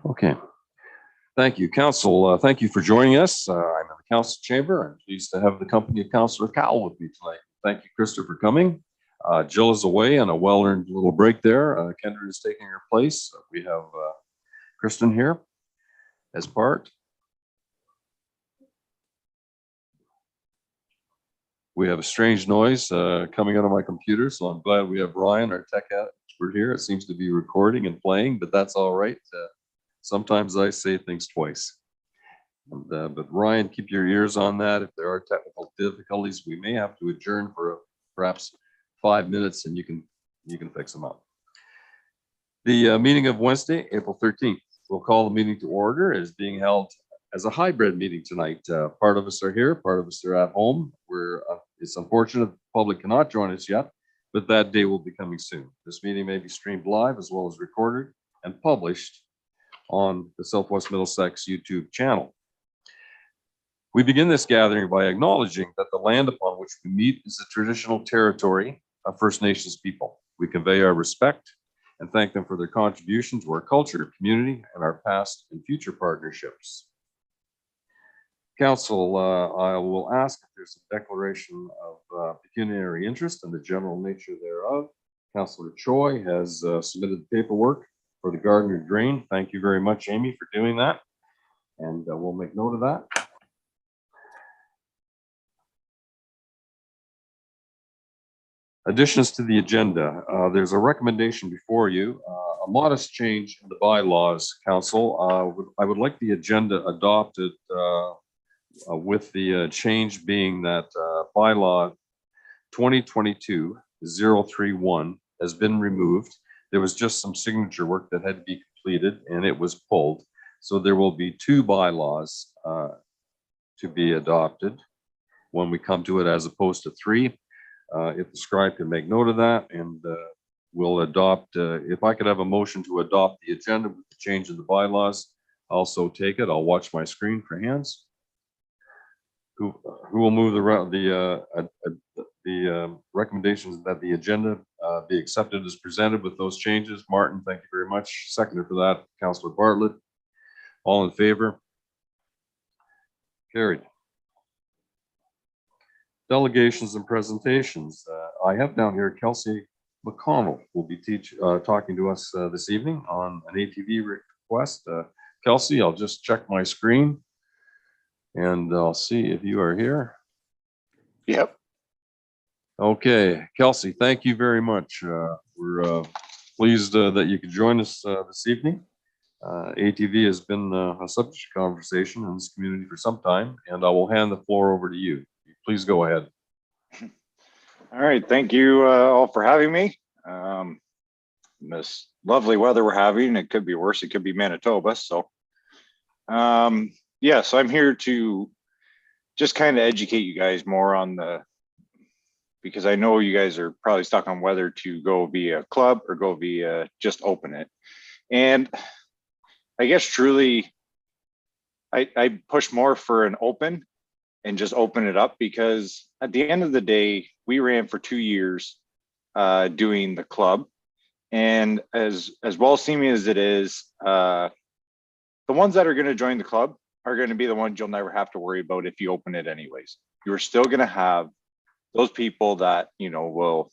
Okay. Thank you, Council. Thank you for joining us. I'm in the Council chamber. I'm pleased to have the company of Councillor Cowell with me tonight. Thank you, Krista, for coming. Jill is away on a well-earned little break there. Kendra is taking her place. We have Kristen here as part. We have a strange noise coming out of my computer, so I'm glad we have Ryan, our tech expert here. It seems to be recording and playing, but that's all right. Sometimes I say things twice. But Ryan, keep your ears on that. If there are technical difficulties, we may have to adjourn for perhaps 5 minutes, and you can fix them up. The meeting of Wednesday, April 13th. We'll call the meeting to order. It is being held as a hybrid meeting tonight. Part of us are here, part of us are at home. It's unfortunate the public cannot join us yet, but that day will be coming soon. This meeting may be streamed live as well as recorded and published on the Southwest Middlesex YouTube channel. We begin this gathering by acknowledging that the land upon which we meet is the traditional territory of First Nations people. We convey our respect and thank them for their contribution to our culture, community, and our past and future partnerships. Council, I will ask if there's a declaration of pecuniary interest and the general nature thereof. Councillor Choi has submitted paperwork for the Gardner Drain. Thank you very much, Amy, for doing that. And we'll make note of that. Additions to the agenda. There's a recommendation before you, a modest change in the bylaws, Council. I would like the agenda adopted with the change being that bylaw 2022-031 has been removed. There was just some signature work that had to be completed and it was pulled. So there will be 2 bylaws to be adopted when we come to it as opposed to 3. If the scribe can make note of that, and we'll adopt, if I could have a motion to adopt the agenda with the change in the bylaws, I'll so take it. I'll watch my screen for hands. Who will move the recommendations that the agenda be accepted as presented with those changes? Martin, thank you very much. Seconder for that, Councillor Bartlett. All in favor? Carried. Delegations and presentations. I have down here Kelsey McConnell will be talking to us this evening on an ATV request. Kelsey, I'll just check my screen and I'll see if you are here. Yep. Okay, Kelsey, thank you very much. We're pleased that you could join us this evening. ATV has been a subject of conversation in this community for some time, and I will hand the floor over to you. Please go ahead. All right, thank you all for having me. This lovely weather we're having, it could be worse, it could be Manitoba. So yeah, so I'm here to just kind of educate you guys more on because I know you guys are probably stuck on whether to go via club or go via just open it. And I guess truly, I push more for an open and just open it up, because at the end of the day, we ran for 2 years doing the club. And as well seeming as it is, the ones that are going to join the club are going to be the ones you'll never have to worry about if you open it anyways. You're still going to have those people that, you know, will,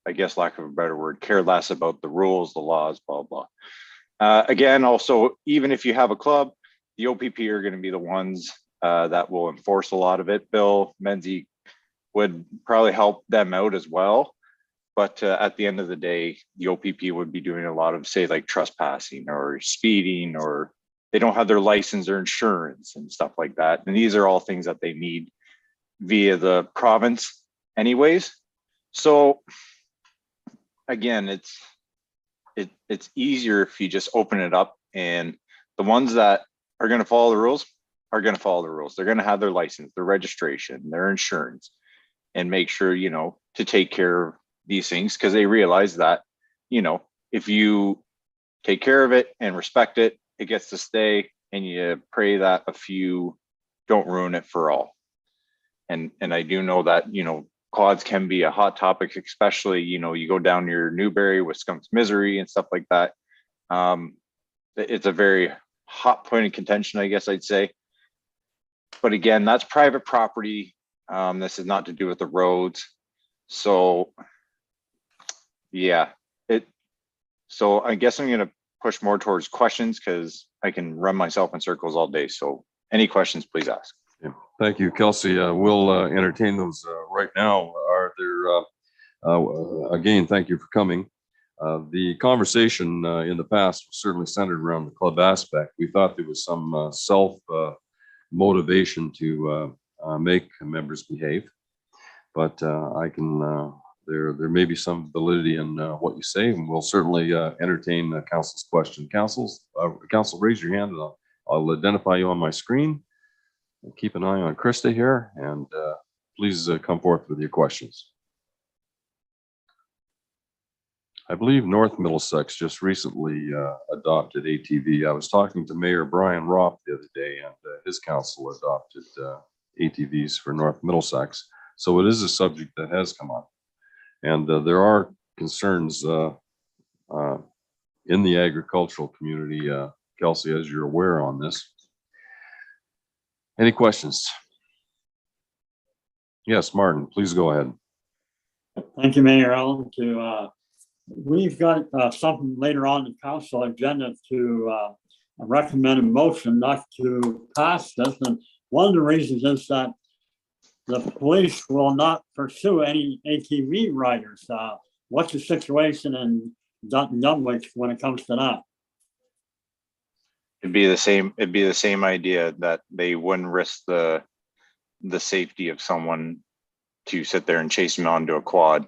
I guess, lack of a better word, care less about the rules, the laws, blah, blah. Again, also, even if you have a club, the OPP are going to be the ones that will enforce a lot of it. Bill Menzie would probably help them out as well. But at the end of the day, the OPP would be doing a lot of, say, like trespassing or speeding, or they don't have their license or insurance and stuff like that. And these are all things that they need via the province anyways. So again, it's easier if you just open it up, and the ones that are going to follow the rules are going to follow the rules. They're going to have their license, their registration, their insurance, and make sure, you know, to take care of these things, because they realize that, you know, if you take care of it and respect it, it gets to stay, and you pray that a few don't ruin it for all. And I do know that, you know, quads can be a hot topic, especially, you know, you go down near Newberry with Skunk's Misery and stuff like that. It's a very hot point of contention, I guess I'd say. But again, that's private property. This is not to do with the roads. So yeah, so I guess I'm going to push more towards questions because I can run myself in circles all day. So any questions, please ask. Yeah. Thank you, Kelsey. We'll entertain those right now. Are there, again, thank you for coming. The conversation in the past was certainly centered around the club aspect. We thought there was some self motivation to make members behave, but there may be some validity in what you say, and we'll certainly entertain council's question. Council, raise your hand, and I'll identify you on my screen. Keep an eye on Krista here, and please come forth with your questions. I believe North Middlesex just recently adopted ATV. I was talking to Mayor Brian Roth the other day, and his council adopted ATVs for North Middlesex. So it is a subject that has come up. And there are concerns in the agricultural community, Kelsey, as you're aware on this. Any questions? Yes, Martin, please go ahead. Thank you, Mayor Allen. We've got something later on the council agenda to recommend a motion not to pass this. And one of the reasons is that the police will not pursue any ATV riders. What's the situation in Dunwich when it comes to that? It'd be the same idea that they wouldn't risk the safety of someone to sit there and chase them onto a quad.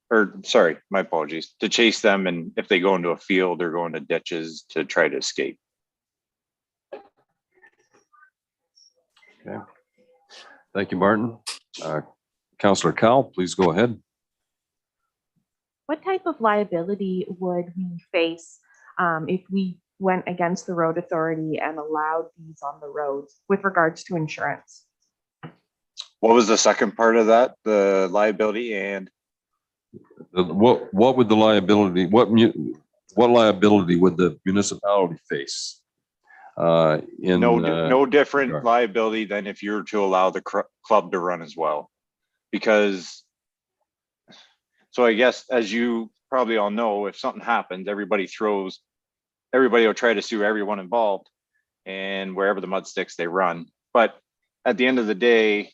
Or sorry, my apologies, to chase them, and if they go into a field or go into ditches to try to escape. Okay. Thank you, Martin. Councillor Cowell, please go ahead. What type of liability would we face if we went against the road authority and allowed these on the roads with regards to insurance? What was the second part of that? The liability and What would the liability? What liability would the municipality face? No different sure. liability than if you were to allow the club to run as well. Because, so I guess as you probably all know, if something happens, everybody will try to sue everyone involved, and wherever the mud sticks, they run. But at the end of the day,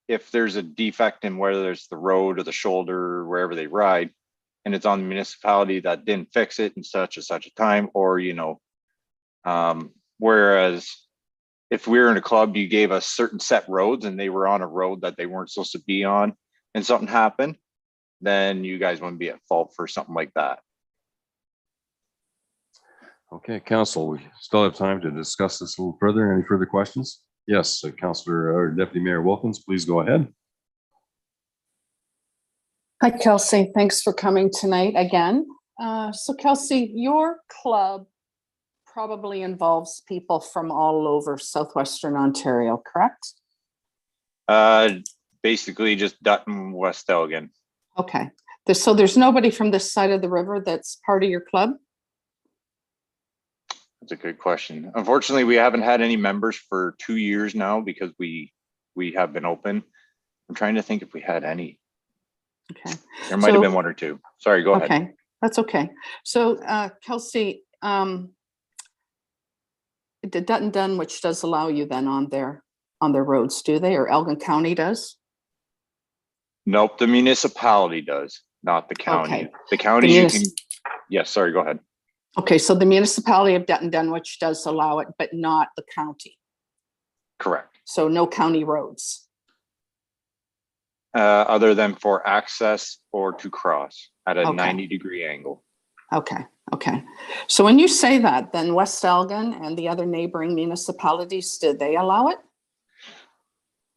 if there's a defect in whether it's the road or the shoulder, or wherever they ride, and it's on the municipality that didn't fix it in such a time, or, whereas if we were in a club, you gave us certain set roads and they were on a road that they weren't supposed to be on and something happened, then you guys wouldn't be at fault for something like that. Okay, Council, we still have time to discuss this a little further. Any further questions? Yes, Councillor or Deputy Mayor Wilkins, please go ahead. Hi, Kelsey. Thanks for coming tonight again. So Kelsey, your club probably involves people from all over southwestern Ontario, correct? Basically just Dutton, West Elgin. Okay. So there's nobody from this side of the river that's part of your club? That's a good question. Unfortunately, we haven't had any members for 2 years now because we have been open. I'm trying to think if we had any. Okay. There might have been one or two. Sorry, go ahead. Okay, that's okay. So Kelsey, Dunwich does allow you then on their roads, do they? Or Elgin County does? Nope, the municipality does, not the county. Okay. The county, you can, yes, sorry, go ahead. Okay, so the municipality of Dunwich does allow it, but not the county. Correct. So no county roads. Other than for access or to cross at a Okay. 90-degree angle. Okay, okay. So when you say that, then West Elgin and the other neighboring municipalities, did they allow it?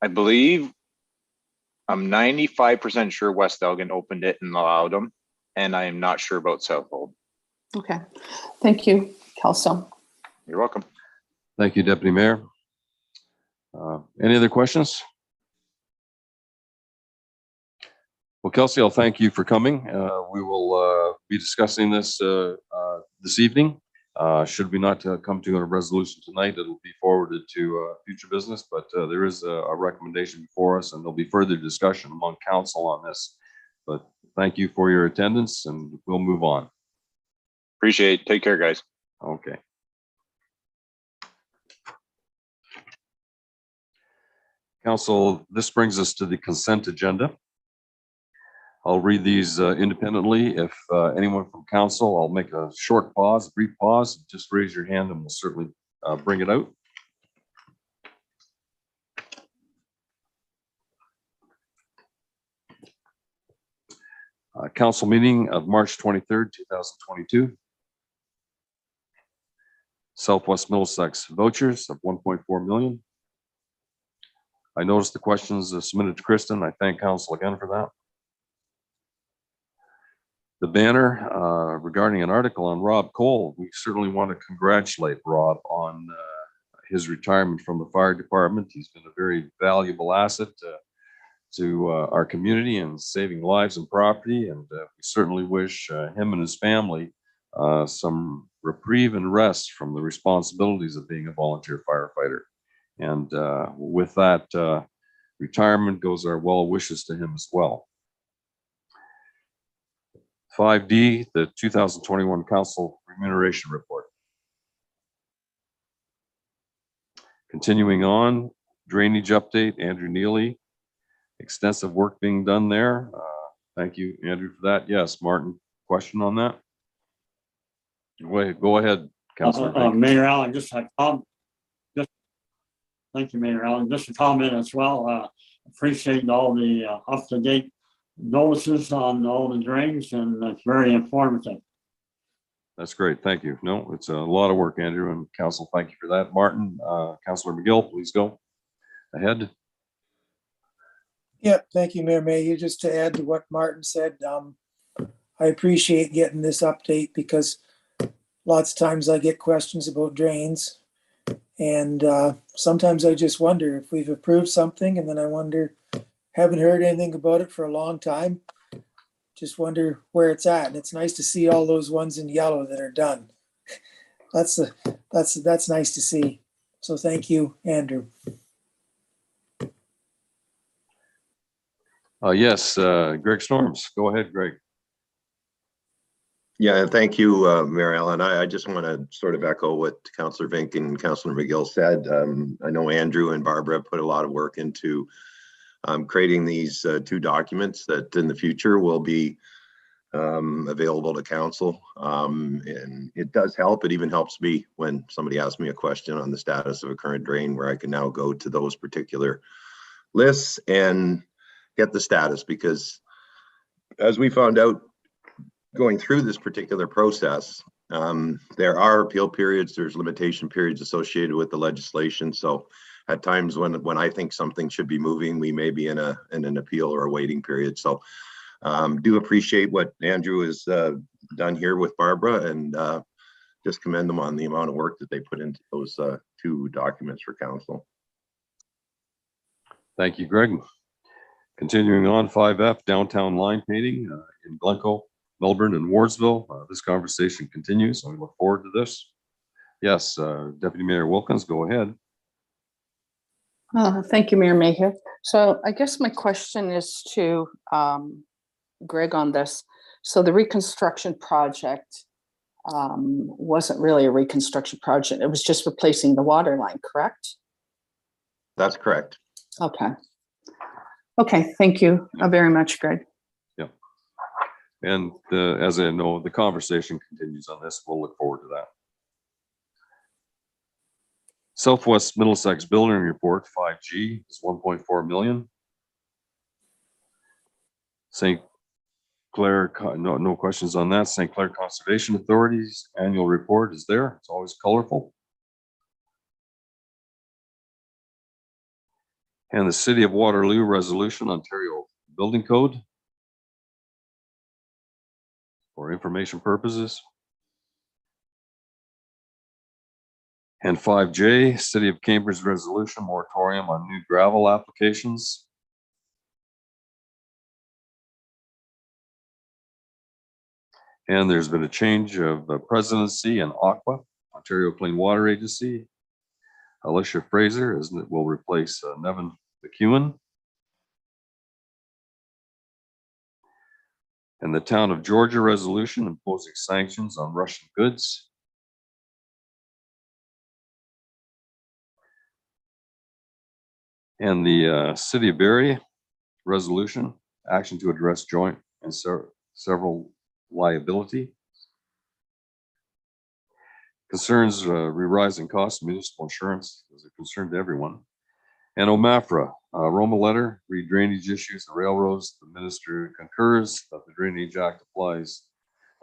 I believe, I'm 95% sure West Elgin opened it and allowed them, and I am not sure about Southold. Okay, thank you, Kelso. You're welcome. Thank you, Deputy Mayor. Any other questions? Well, Kelsey, I'll thank you for coming. We will be discussing this this evening. Should we not come to a resolution tonight, it'll be forwarded to future business, but there is a recommendation before us, and there'll be further discussion among council on this. But thank you for your attendance, and we'll move on. Appreciate it. Take care, guys. Okay. Council, this brings us to the consent agenda. I'll read these independently. If anyone from council, I'll make a short pause, brief pause. Just raise your hand and we'll certainly bring it out. Council meeting of March 23rd, 2022. Southwest Middlesex vouchers of 1.4 million. I noticed the questions submitted to Kristen. I thank council again for that. The banner regarding an article on Rob Cole. We certainly want to congratulate Rob on his retirement from the fire department. He's been a very valuable asset to our community and saving lives and property. And we certainly wish him and his family some reprieve and rest from the responsibilities of being a volunteer firefighter. And with that retirement goes our well wishes to him as well. 5D, the 2021 Council Remuneration Report. Continuing on, drainage update, Andrew Neely. Extensive work being done there. Thank you, Andrew, for that. Yes, Martin, question on that? Go ahead, Councilor. Mayor Allen, thank you, Mayor Allen. Just a comment as well. Appreciate all the up-to-date notices on all the drains, and it's very informative. That's great. Thank you. No, it's a lot of work, Andrew, and council, thank you for that. Martin, Councilor McGill, please go ahead. Yeah, thank you, Mayor Mayhew. Just to add to what Martin said, I appreciate getting this update because lots of times I get questions about drains. And sometimes I just wonder if we've approved something and then I wonder, haven't heard anything about it for a long time. Just wonder where it's at. And it's nice to see all those ones in yellow that are done. That's nice to see. So thank you, Andrew. Yes, Greg Storms. Go ahead, Greg. Yeah, thank you, Mayor Allen. I just want to sort of echo what Councillor Vink and Councillor McGill said. I know Andrew and Barbara put a lot of work into creating these two documents that in the future will be available to council. And it does help. It even helps me when somebody asks me a question on the status of a current drain, where I can now go to those particular lists and get the status, because as we found out going through this particular process, there are appeal periods, there's limitation periods associated with the legislation. So at times when I think something should be moving, we may be in an appeal or a waiting period. So do appreciate what Andrew has done here with Barbara, and just commend them on the amount of work that they put into those two documents for council. Thank you, Greg. Continuing on, 5F, downtown line painting in Glencoe, Melbourne, and Wardsville. This conversation continues, and we look forward to this. Yes, Deputy Mayor Wilkins, go ahead. Thank you, Mayor Mayhew. So I guess my question is to Greg on this. So the reconstruction project wasn't really a reconstruction project. It was just replacing the water line, correct? That's correct. Okay. Okay, thank you very much, Greg. Yeah. And as I know, the conversation continues on this. We'll look forward to that. Southwest Middlesex Building Report 5G is 1.4 million. St. Clair, no questions on that. St. Clair Conservation Authority's annual report is there. It's always colorful. And the City of Waterloo Resolution, Ontario Building Code for information purposes. And 5J, City of Cambridge Resolution, moratorium on new gravel applications. And there's been a change of presidency in Aqua, Ontario Clean Water Agency. Alicia Fraser will replace Nevin McEwen. And the Town of Georgia resolution imposing sanctions on Russian goods. And the City of Barrie resolution, action to address joint and several liability. Concerns rising costs of municipal insurance is a concern to everyone. And OMAFRA, Roma letter, re-drainage issues and railroads. The minister concurs that the Drainage Act applies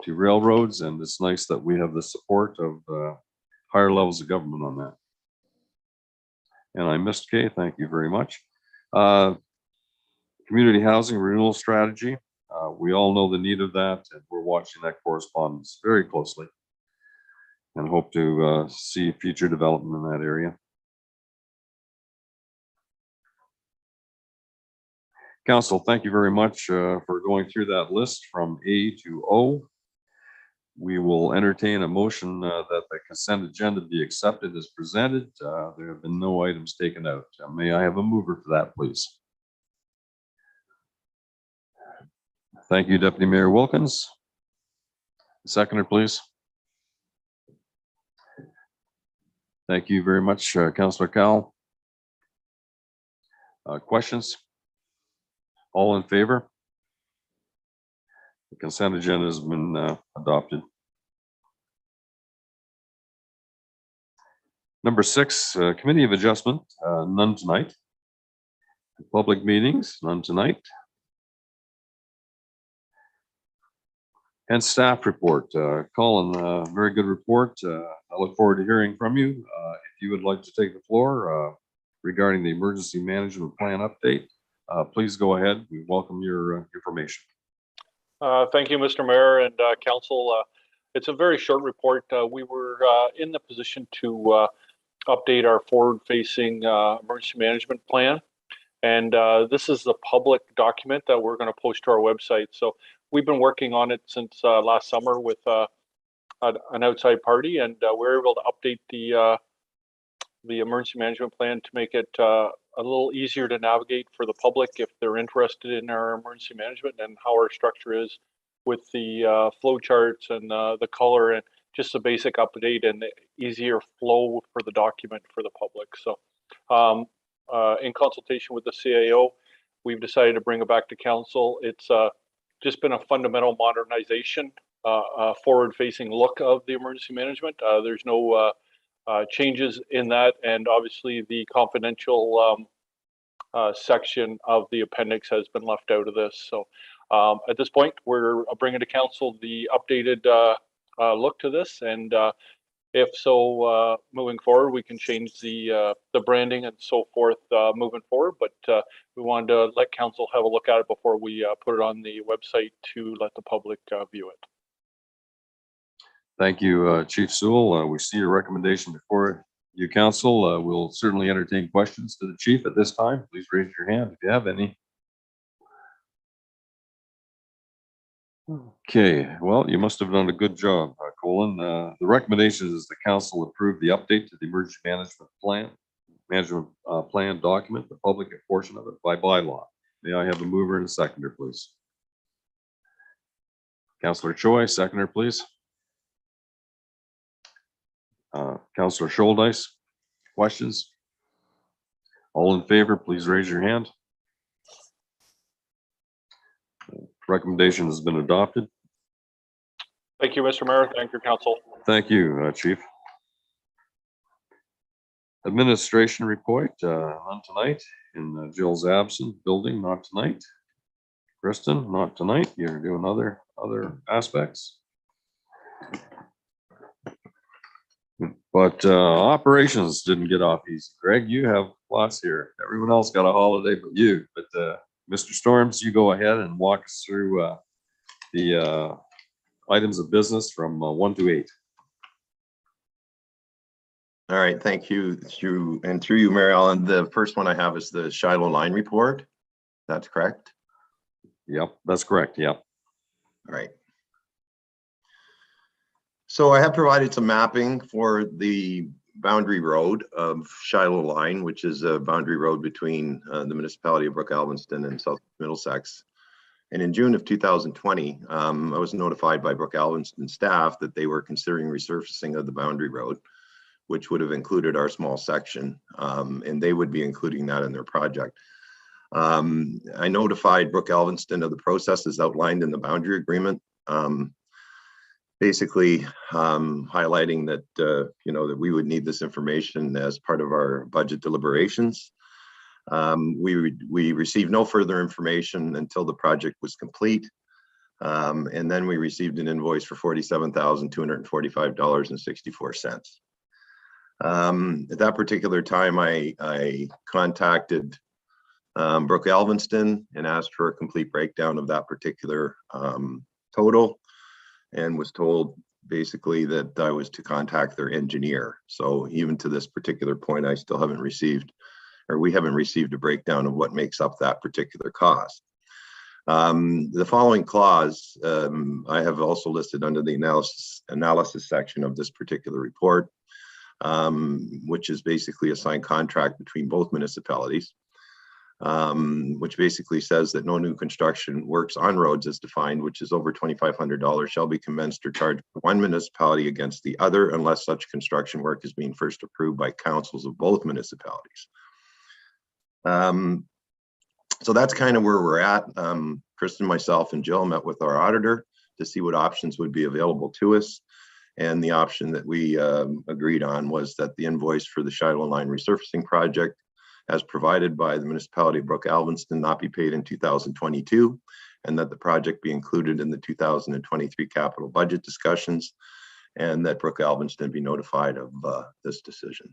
to railroads, and it's nice that we have the support of higher levels of government on that. And I missed Kay, thank you very much. Community housing renewal strategy. We all know the need of that, and we're watching that correspondence very closely and hope to see future development in that area. Council, thank you very much for going through that list from A to O. We will entertain a motion that the consent agenda be accepted as presented. There have been no items taken out. May I have a mover for that, please? Thank you, Deputy Mayor Wilkins. Seconder, please. Thank you very much, Councillor Cowell. Questions? All in favor? The consent agenda has been adopted. Number 6, Committee of Adjustment, none tonight. Public meetings, none tonight. And staff report. Colin, very good report. I look forward to hearing from you. If you would like to take the floor regarding the emergency management plan update, please go ahead. We welcome your information. Thank you, Mr. Mayor and Council. It's a very short report. We were in the position to update our forward-facing emergency management plan. And this is the public document that we're going to post to our website. So we've been working on it since last summer with an outside party, and we're able to update the emergency management plan to make it a little easier to navigate for the public if they're interested in our emergency management and how our structure is with the flow charts and the color and just a basic update and easier flow for the document for the public. So in consultation with the CAO, we've decided to bring it back to council. It's just been a fundamental modernization, forward-facing look of the emergency management. There's no changes in that, and obviously the confidential section of the appendix has been left out of this. So at this point, we're bringing to council the updated look to this, and if so, moving forward, we can change the branding and so forth moving forward. But we wanted to let council have a look at it before we put it on the website to let the public view it. Thank you, Chief Sewell. We see your recommendation before you, council. We'll certainly entertain questions to the chief at this time. Please raise your hand if you have any. Okay, well, you must have done a good job, Colin. The recommendation is the council approve the update to the emergency management plan document, the public portion of it by bylaw. May I have a mover and a seconder, please? Councillor Choi, seconder, please. Councillor Scholdice, questions? All in favor, please raise your hand. Recommendation has been adopted. Thank you, Mr. Mayor. Thank you, council. Thank you, Chief. Administration report on tonight in Jill's absent. Building, not tonight. Kristen, not tonight. You're doing other aspects. But operations didn't get off easy. Greg, you have lots here. Everyone else got a holiday but you. But Mr. Storms, you go ahead and walk us through the items of business from 1 to 8. All right, thank you. Through you, Mary Ellen. The first one I have is the Shiloh line report. That's correct? Yep, that's correct. Yep. All right. So I have provided some mapping for the boundary road of Shiloh line, which is a boundary road between the municipality of Brook Alvinston and South Middlesex. And in June of 2020, I was notified by Brook Alvinston staff that they were considering resurfacing of the boundary road, which would have included our small section, and they would be including that in their project. I notified Brook Alvinston of the processes outlined in the boundary agreement, basically highlighting that that we would need this information as part of our budget deliberations. We received no further information until the project was complete, and then we received an invoice for $47,245.64. At that particular time, I contacted Brook Alvinston and asked for a complete breakdown of that particular total, and was told basically that I was to contact their engineer. So even to this particular point, I still haven't received, or we haven't received a breakdown of what makes up that particular cost. The following clause, I have also listed under the analysis section of this particular report, which is basically a signed contract between both municipalities, which basically says that no new construction works on roads as defined, which is over $2,500, shall be commenced or charged by one municipality against the other unless such construction work is being first approved by councils of both municipalities. So that's kind of where we're at. Kristen, myself, and Jill met with our auditor to see what options would be available to us. And the option that we agreed on was that the invoice for the Shiloh line resurfacing project, as provided by the municipality of Brook Alvinston, not be paid in 2022, and that the project be included in the 2023 capital budget discussions, and that Brook Alvinston be notified of this decision.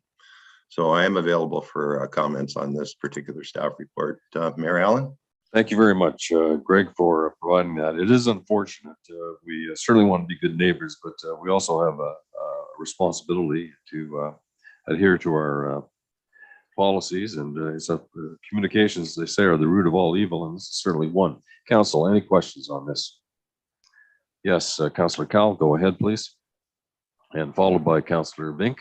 So I am available for comments on this particular staff report. Mayor Allen? Thank you very much, Greg, for providing that. It is unfortunate. We certainly want to be good neighbors, but we also have a responsibility to adhere to our policies, and communications, they say, are the root of all evil, and this is certainly one. Council, any questions on this? Yes, Councillor Cowell, go ahead, please. And followed by Councillor Vink.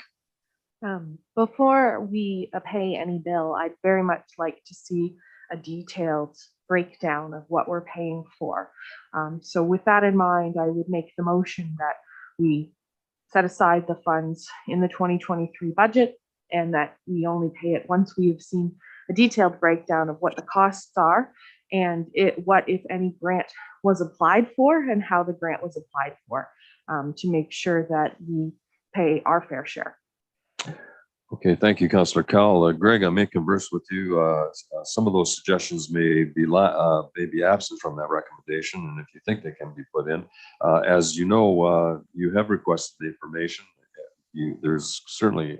Before we pay any bill, I'd very much like to see a detailed breakdown of what we're paying for. So with that in mind, I would make the motion that we set aside the funds in the 2023 budget, and that we only pay it once we've seen a detailed breakdown of what the costs are and what, if any, grant was applied for and how the grant was applied for, to make sure that we pay our fair share. Okay, thank you, Councillor Cowell. Greg, I may converse with you. Some of those suggestions may be absent from that recommendation, and if you think they can be put in. As you know, you have requested the information. There's certainly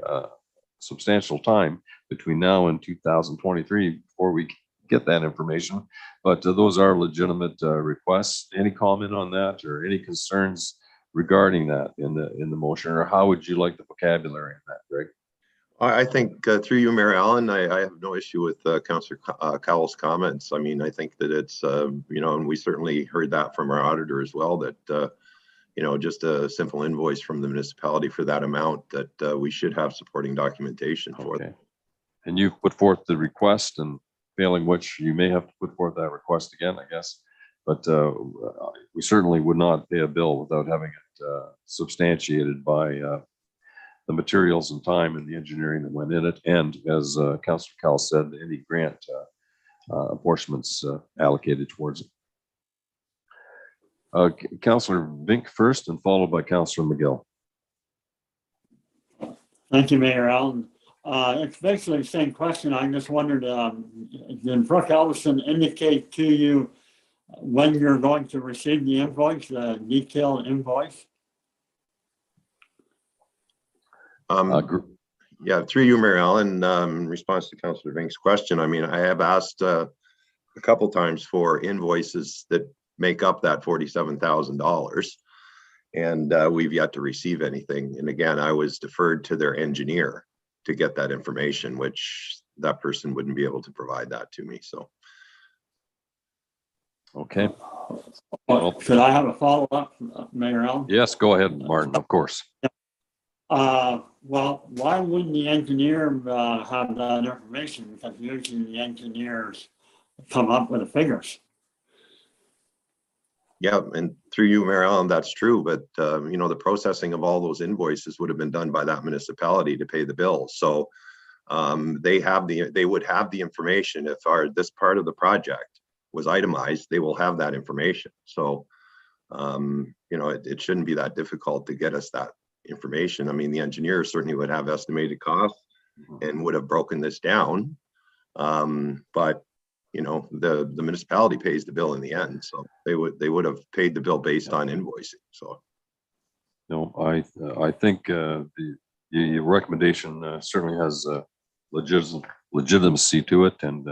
substantial time between now and 2023 before we get that information, but those are legitimate requests. Any comment on that, or any concerns regarding that in the motion, or how would you like the vocabulary in that, Greg? I think through you, Mayor Allen, I have no issue with Councillor Cowell's comments. I mean, I think that it's, and we certainly heard that from our auditor as well, that, just a simple invoice from the municipality for that amount, that we should have supporting documentation for them. And you've put forth the request, and failing which you may have to put forth that request again, I guess. But we certainly would not pay a bill without having it substantiated by the materials and time and the engineering that went in it. And as Councillor Cowell said, any grant apportionments allocated towards it. Councillor Vink first, and followed by Councillor McGill. Thank you, Mayor Allen. It's basically the same question. I just wondered, did Brook Alvinston indicate to you when you're going to receive the invoice, the detailed invoice? Yeah, through you, Mayor Allen, in response to Councillor Vink's question, I mean, I have asked a couple times for invoices that make up that $47,000, and we've yet to receive anything. And again, I was deferred to their engineer to get that information, which that person wouldn't be able to provide that to me. So. Okay. Should I have a follow-up, Mayor Allen? Yes, go ahead, Martin, of course. Well, why wouldn't the engineer have that information? Because usually the engineers come up with the figures. Yeah, and through you, Mayor Allen, that's true, but you know, the processing of all those invoices would have been done by that municipality to pay the bills. So they would have the information. If this part of the project was itemized, they will have that information. So you know, it shouldn't be that difficult to get us that information. I mean, the engineer certainly would have estimated costs and would have broken this down. But you know, the municipality pays the bill in the end, so they would have paid the bill based on invoicing. So No, I think the recommendation certainly has legitimacy to it, and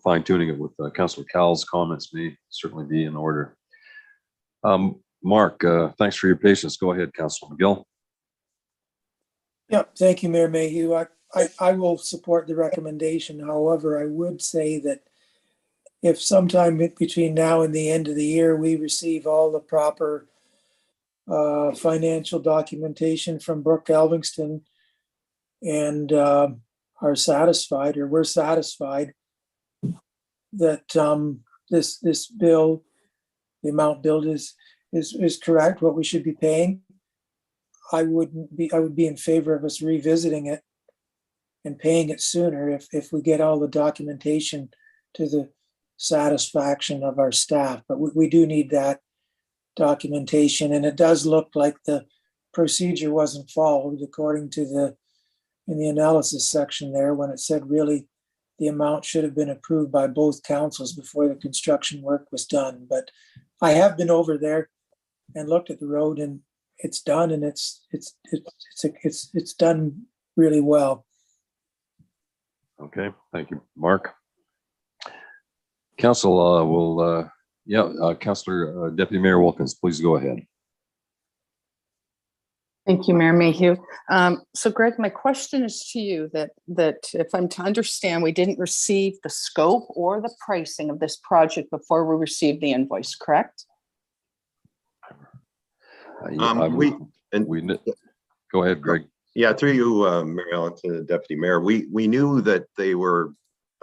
fine tuning it with Councillor Cowell's comments may certainly be in order. Mark, thanks for your patience. Go ahead, Councillor McGill. Yeah, thank you, Mayor Mayhew. I will support the recommendation. However, I would say that if sometime between now and the end of the year, we receive all the proper financial documentation from Brooke Elvingston and are satisfied, or we're satisfied that this bill, the amount billed is correct, what we should be paying, I would be in favor of us revisiting it and paying it sooner if we get all the documentation to the satisfaction of our staff. But we do need that documentation, and it does look like the procedure wasn't followed according to in the analysis section there, when it said really the amount should have been approved by both councils before the construction work was done. But I have been over there and looked at the road, and it's done, and it's done really well. Okay, thank you, Mark. Council will, Councillor Deputy Mayor Wilkins, please go ahead. Thank you, Mayor Mayhew. So Greg, my question is to you that if I'm to understand, we didn't receive the scope or the pricing of this project before we received the invoice, correct? Go ahead, Greg. yeah, through you, Mary Ellen, to the deputy mayor, we knew that they were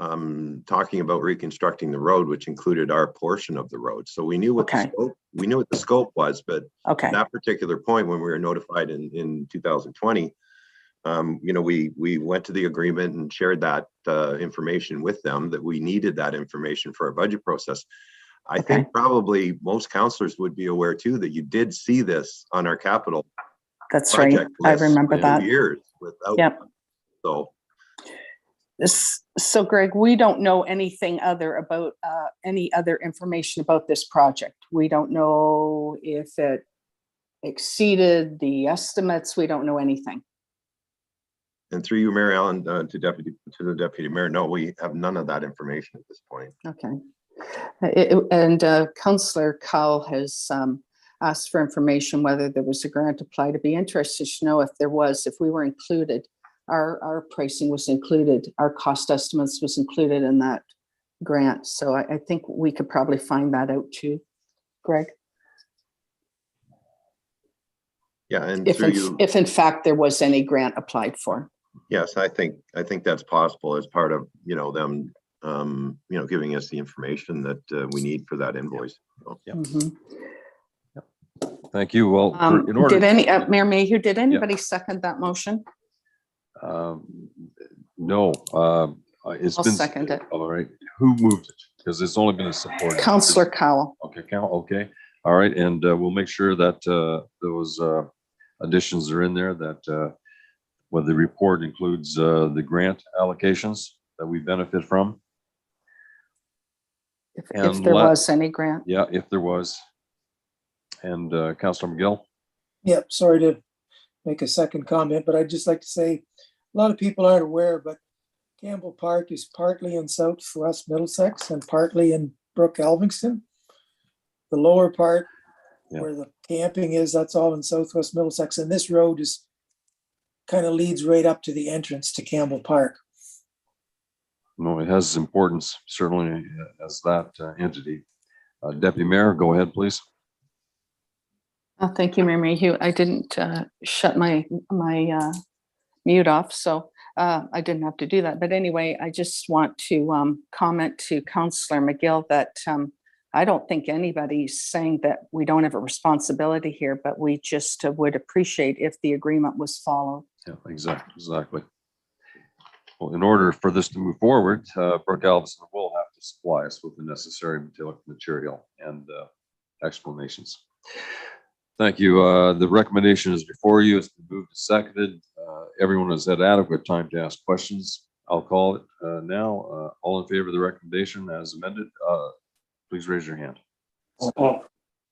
talking about reconstructing the road, which included our portion of the road. So we knew what the scope was, but at that particular point, when we were notified in 2020, you know, we went to the agreement and shared that information with them, that we needed that information for our budget process. I think probably most councillors would be aware too that you did see this on our capital. That's right. I remember that. Years without. So Greg, we don't know anything about any other information about this project. We don't know if it exceeded the estimates. We don't know anything. And through you, Mary Ellen, to the deputy mayor, no, we have none of that information at this point. Okay. Councillor Cowell has asked for information whether there was a grant applied. To be interested to know if there was, if we were included, our pricing was included, our cost estimates was included in that grant. So I think we could probably find that out too, Greg. Yeah, and if in fact there was any grant applied for. Yes, I think that's possible as part of, you know, them you know, giving us the information that we need for that invoice. So. Yeah. Thank you. Well, in order, did Mayor Mayhew, did anybody second that motion? No. I'll second it. All right. Who moved it? Because it's only been a support. Councillor Cowell. Okay, okay. All right, and we'll make sure that those additions are in there. That whether the report includes the grant allocations that we benefit from. If there was any grant. Yeah, if there was. And Councillor McGill? Yeah, sorry to make a second comment, but I'd just like to say, a lot of people aren't aware, but Campbell Park is partly in southwest Middlesex and partly in Brooke Elvingston. The lower part where the camping is, that's all in southwest Middlesex. And this road is kind of leads right up to the entrance to Campbell Park. No, it has importance, certainly, as that entity. Deputy Mayor, go ahead, please. Thank you, Mayor Mayhew. I didn't shut my mute off, so I didn't have to do that. But anyway, I just want to comment to Councillor McGill that I don't think anybody's saying that we don't have a responsibility here, but we just would appreciate if the agreement was followed. Yeah, exactly. Well, in order for this to move forward, Brooke Alvison will have to supply us with the necessary material and explanations. Thank you. The recommendation is before you. It's been moved and seconded. Everyone has had adequate time to ask questions. I'll call it now. All in favor of the recommendation as amended, please raise your hand. Oh,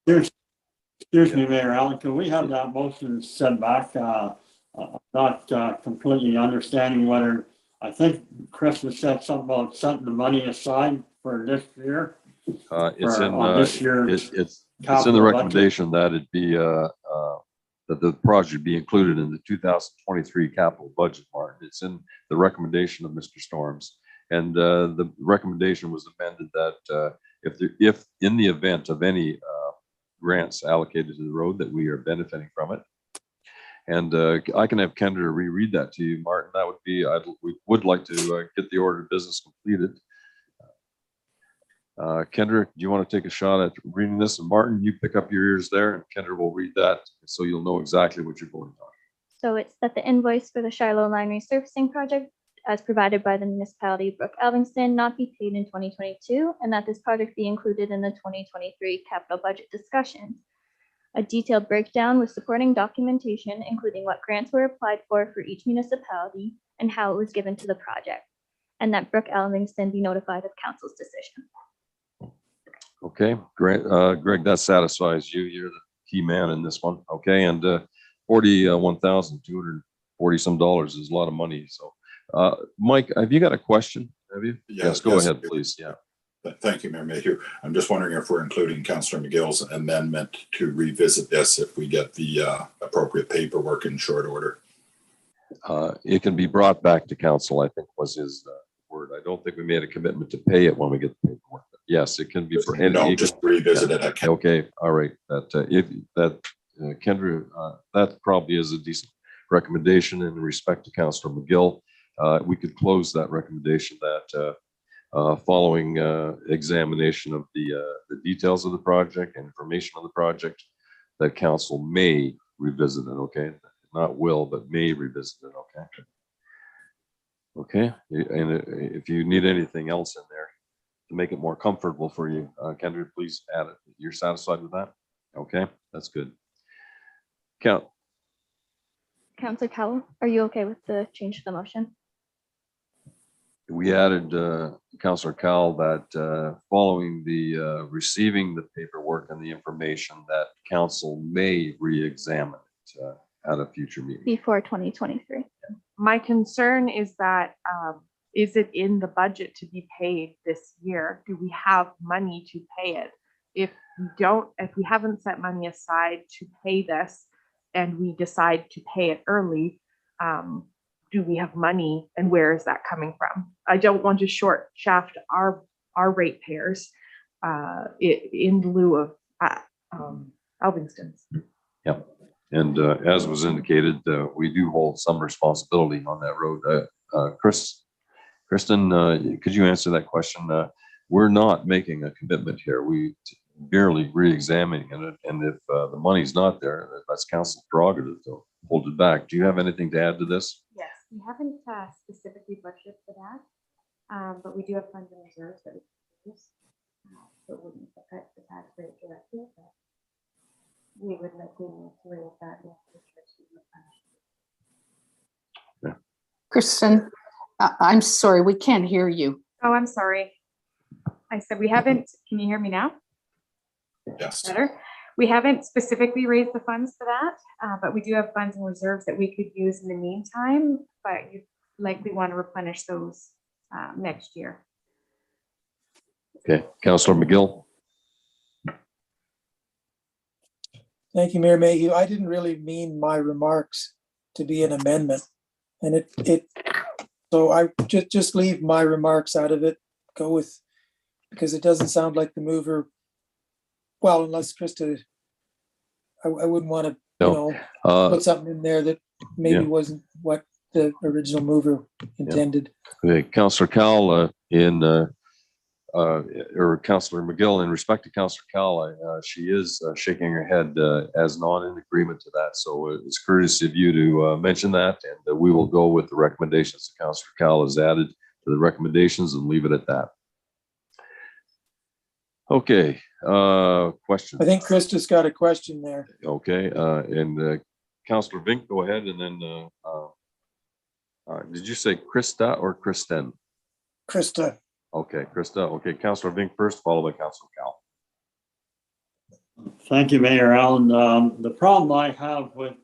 excuse me, Mayor Allen, can we have that motion sent back? Not completely understanding whether, I think Chris has said something about setting the money aside for this year. It's in this year's it's in the recommendation that it be that the project be included in the 2023 capital budget, Martin. It's in the recommendation of Mr. Storms, and the recommendation was amended that if in the event of any grants allocated to the road that we are benefiting from it, and I can have Kendra reread that to you, Martin. That would be we would like to get the order of business completed. Kendra, do you want to take a shot at reading this? And Martin, you pick up your ears there, and Kendra will read that so you'll know exactly what you're voting on. So it's that the invoice for the Shiloh line resurfacing project as provided by the municipality of Brooke Elvingston not be paid in 2022, and that this project be included in the 2023 capital budget discussions. A detailed breakdown with supporting documentation, including what grants were applied for each municipality and how it was given to the project, and that Brooke Elvingston be notified of council's decision. Okay, great. Greg, that satisfies you. You're the key man in this one. Okay, and $41,240 some dollars is a lot of money. So, Mike, have you got a question? Have you? Yes, go ahead, please. Yeah. Thank you, Mayor Mayhew. I'm just wondering if we're including Councillor McGill's amendment to revisit this if we get the appropriate paperwork in short order. It can be brought back to council, I think was his word. I don't think we made a commitment to pay it when we get the paperwork. But yes, it can be. Just revisit it. Okay, all right. Kendra, that probably is a decent recommendation in respect to Councillor McGill. We could close that recommendation that following examination of the details of the project, information on the project, that council may revisit it. Okay, not will, but may revisit it. Okay. Okay, and if you need anything else in there to make it more comfortable for you, Kendra, please add it. You're satisfied with that? Okay, that's good. Councillor Cowell, are you okay with the change to the motion? We added, Councillor Cowell, that following the receiving the paperwork and the information, that council may re-examine it at a future meeting. Before 2023. My concern is that, is it in the budget to be paid this year? Do we have money to pay it? If we haven't set money aside to pay this and we decide to pay it early, do we have money and where is that coming from? I don't want to short shaft our ratepayers in lieu of Elvingston's. Yep. And as was indicated, we do hold some responsibility on that road. Kristen, could you answer that question? We're not making a commitment here. We merely re-examining it. And if the money's not there, that's council's prerogative to hold it back. Do you have anything to add to this? Yes, we haven't specifically budgeted for that, but we do have funds and reserves that we can use. So it wouldn't affect the tax rate directly, but we would likely need to raise that in the future. Yeah. Kristen, I'm sorry, we can't hear you. Oh, I'm sorry. I said we haven't, can you hear me now? Yes. Better. We haven't specifically raised the funds for that, but we do have funds and reserves that we could use in the meantime, but you likely want to replenish those next year. Okay, Councillor McGill. Thank you, Mayor Mayhew. I didn't really mean my remarks to be an amendment. And so I just leave my remarks out of it, go with, because it doesn't sound like the mover Well, unless Krista, I wouldn't want to, No. put something in there that maybe Yeah. wasn't what the original mover intended. Okay, Councillor Cowell, or Councillor McGill, in respect to Councillor Cowell, she is shaking her head as not in agreement to that. So it's courteous of you to mention that, and we will go with the recommendations that Councillor Cowell has added to the recommendations and leave it at that. Okay, question. I think Krista's got a question there. Okay, and Councillor Vink, go ahead, and then did you say Krista or Kristen? Krista. Okay, Krista. Okay, Councillor Vink first, followed by Councillor Cowell. Thank you, Mayor Allen. The problem I have with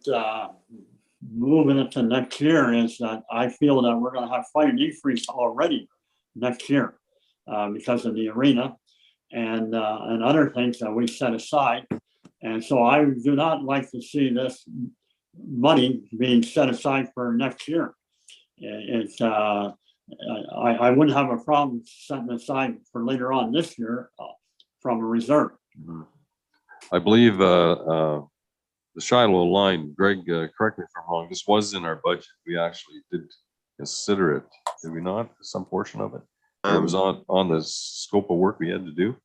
moving it to next year is that I feel that we're gonna have quite an increase already next year because of the arena and other things that we set aside. And so I do not like to see this money being set aside for next year. It's I wouldn't have a problem setting aside for later on this year from a reserve. Mhm. I believe the Shiloh line, Greg, correct me if I'm wrong, this was in our budget. We actually did consider it, did we not? Some portion of it? It was on the scope of work we had to do?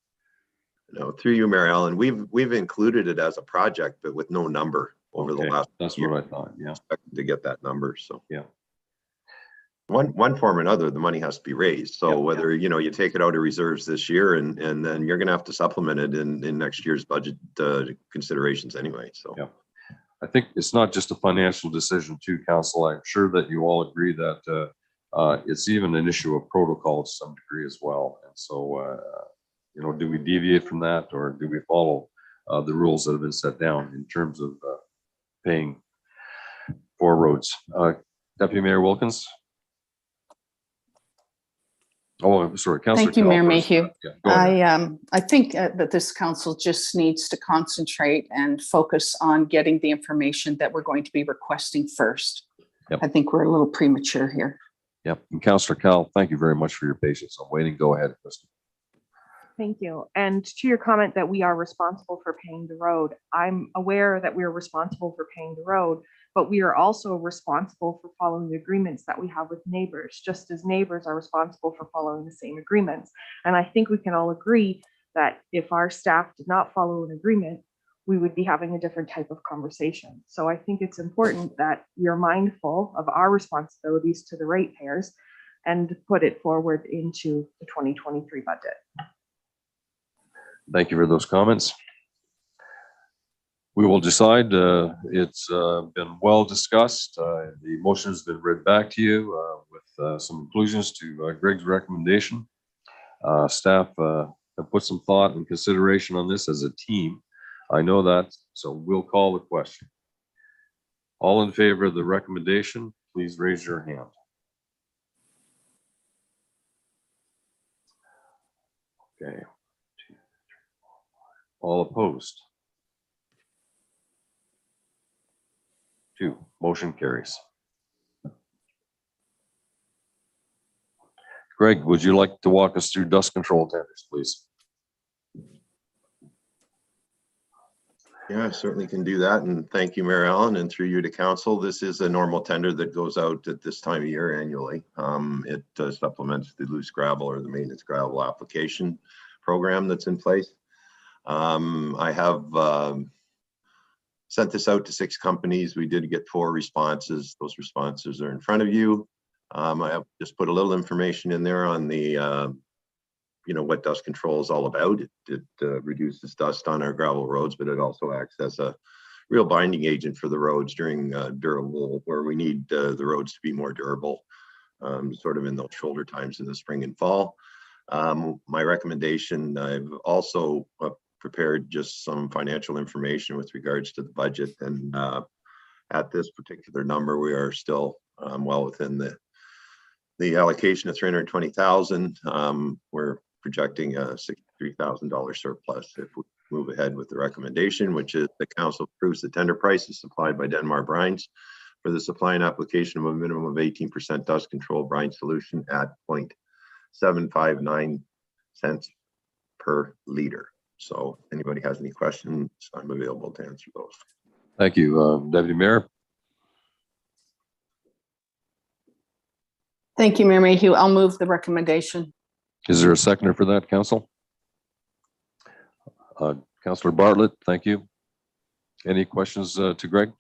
No, through you, Mary Ellen, we've included it as a project, but with no number over the Okay, last that's year. what I thought, yeah. To get that number, so. Yeah. One form or another, the money has to be raised. So Yeah. whether, you take it out of reserves this year and then you're gonna have to supplement it in next year's budget considerations anyway, so. Yeah. I think it's not just a financial decision too, Council. I'm sure that you all agree that it's even an issue of protocol to some degree as well. And so, do we deviate from that, or do we follow the rules that have been set down in terms of paying for roads? Deputy Mayor Wilkins? Oh, I'm sorry, Councillor. Thank you, Mayor Mayhew. Yeah, go ahead. I think that this council just needs to concentrate and focus on getting the information that we're going to be requesting first. Yep. I think we're a little premature here. Yep. And Councillor Cowell, thank you very much for your patience. I'm waiting. Go ahead, Kristen. Thank you. And to your comment that we are responsible for paying the road, I'm aware that we are responsible for paying the road, but we are also responsible for following the agreements that we have with neighbors, just as neighbors are responsible for following the same agreements. And I think we can all agree that if our staff did not follow an agreement, we would be having a different type of conversation. So I think it's important that we are mindful of our responsibilities to the ratepayers and put it forward into the 2023 budget. Thank you for those comments. We will decide. It's been well discussed. The motion has been read back to you with some inclusions to Greg's recommendation. Staff have put some thought and consideration on this as a team. I know that, so we'll call the question. All in favor of the recommendation, please raise your hand. Okay. All opposed? 2. Motion carries. Greg, would you like to walk us through dust control tenders, please? Yeah, I certainly can do that. And thank you, Mary Ellen, and through you to council. This is a normal tender that goes out at this time of year annually. It supplements the loose gravel or the maintenance gravel application program that's in place. I have sent this out to 6 companies. We did get 4 responses. Those responses are in front of you. I have just put a little information in there on the what dust control is all about. It reduces dust on our gravel roads, but it also acts as a real binding agent for the roads during durable, where we need the roads to be more durable, sort of in those shoulder times in the spring and fall. My recommendation, I've also prepared just some financial information with regards to the budget, and at this particular number, we are still well within the allocation of $320,000. We're projecting a $63,000 surplus if we move ahead with the recommendation, which is the council approves the tender prices supplied by Denmark Brines for the supply and application of a minimum of 18% dust control brine solution at 0.759 cents per liter. So anybody has any questions, I'm available to answer those. Thank you, Deputy Mayor. Thank you, Mayor Mayhew. I'll move the recommendation. Is there a seconder for that, Council? Councillor Bartlett, thank you. Any questions to Greg?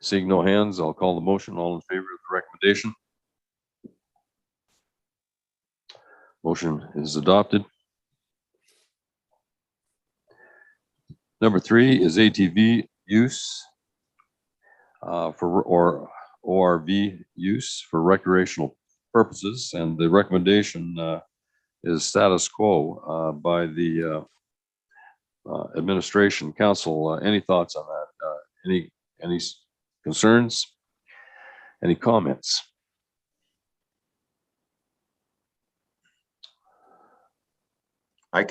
Seeing no hands, I'll call the motion. All in favor of the recommendation? Motion is adopted. Number 3 is ATV use or ORV use for recreational purposes, and the recommendation is status quo by the administration. Council, any thoughts on that? Any concerns? Any comments?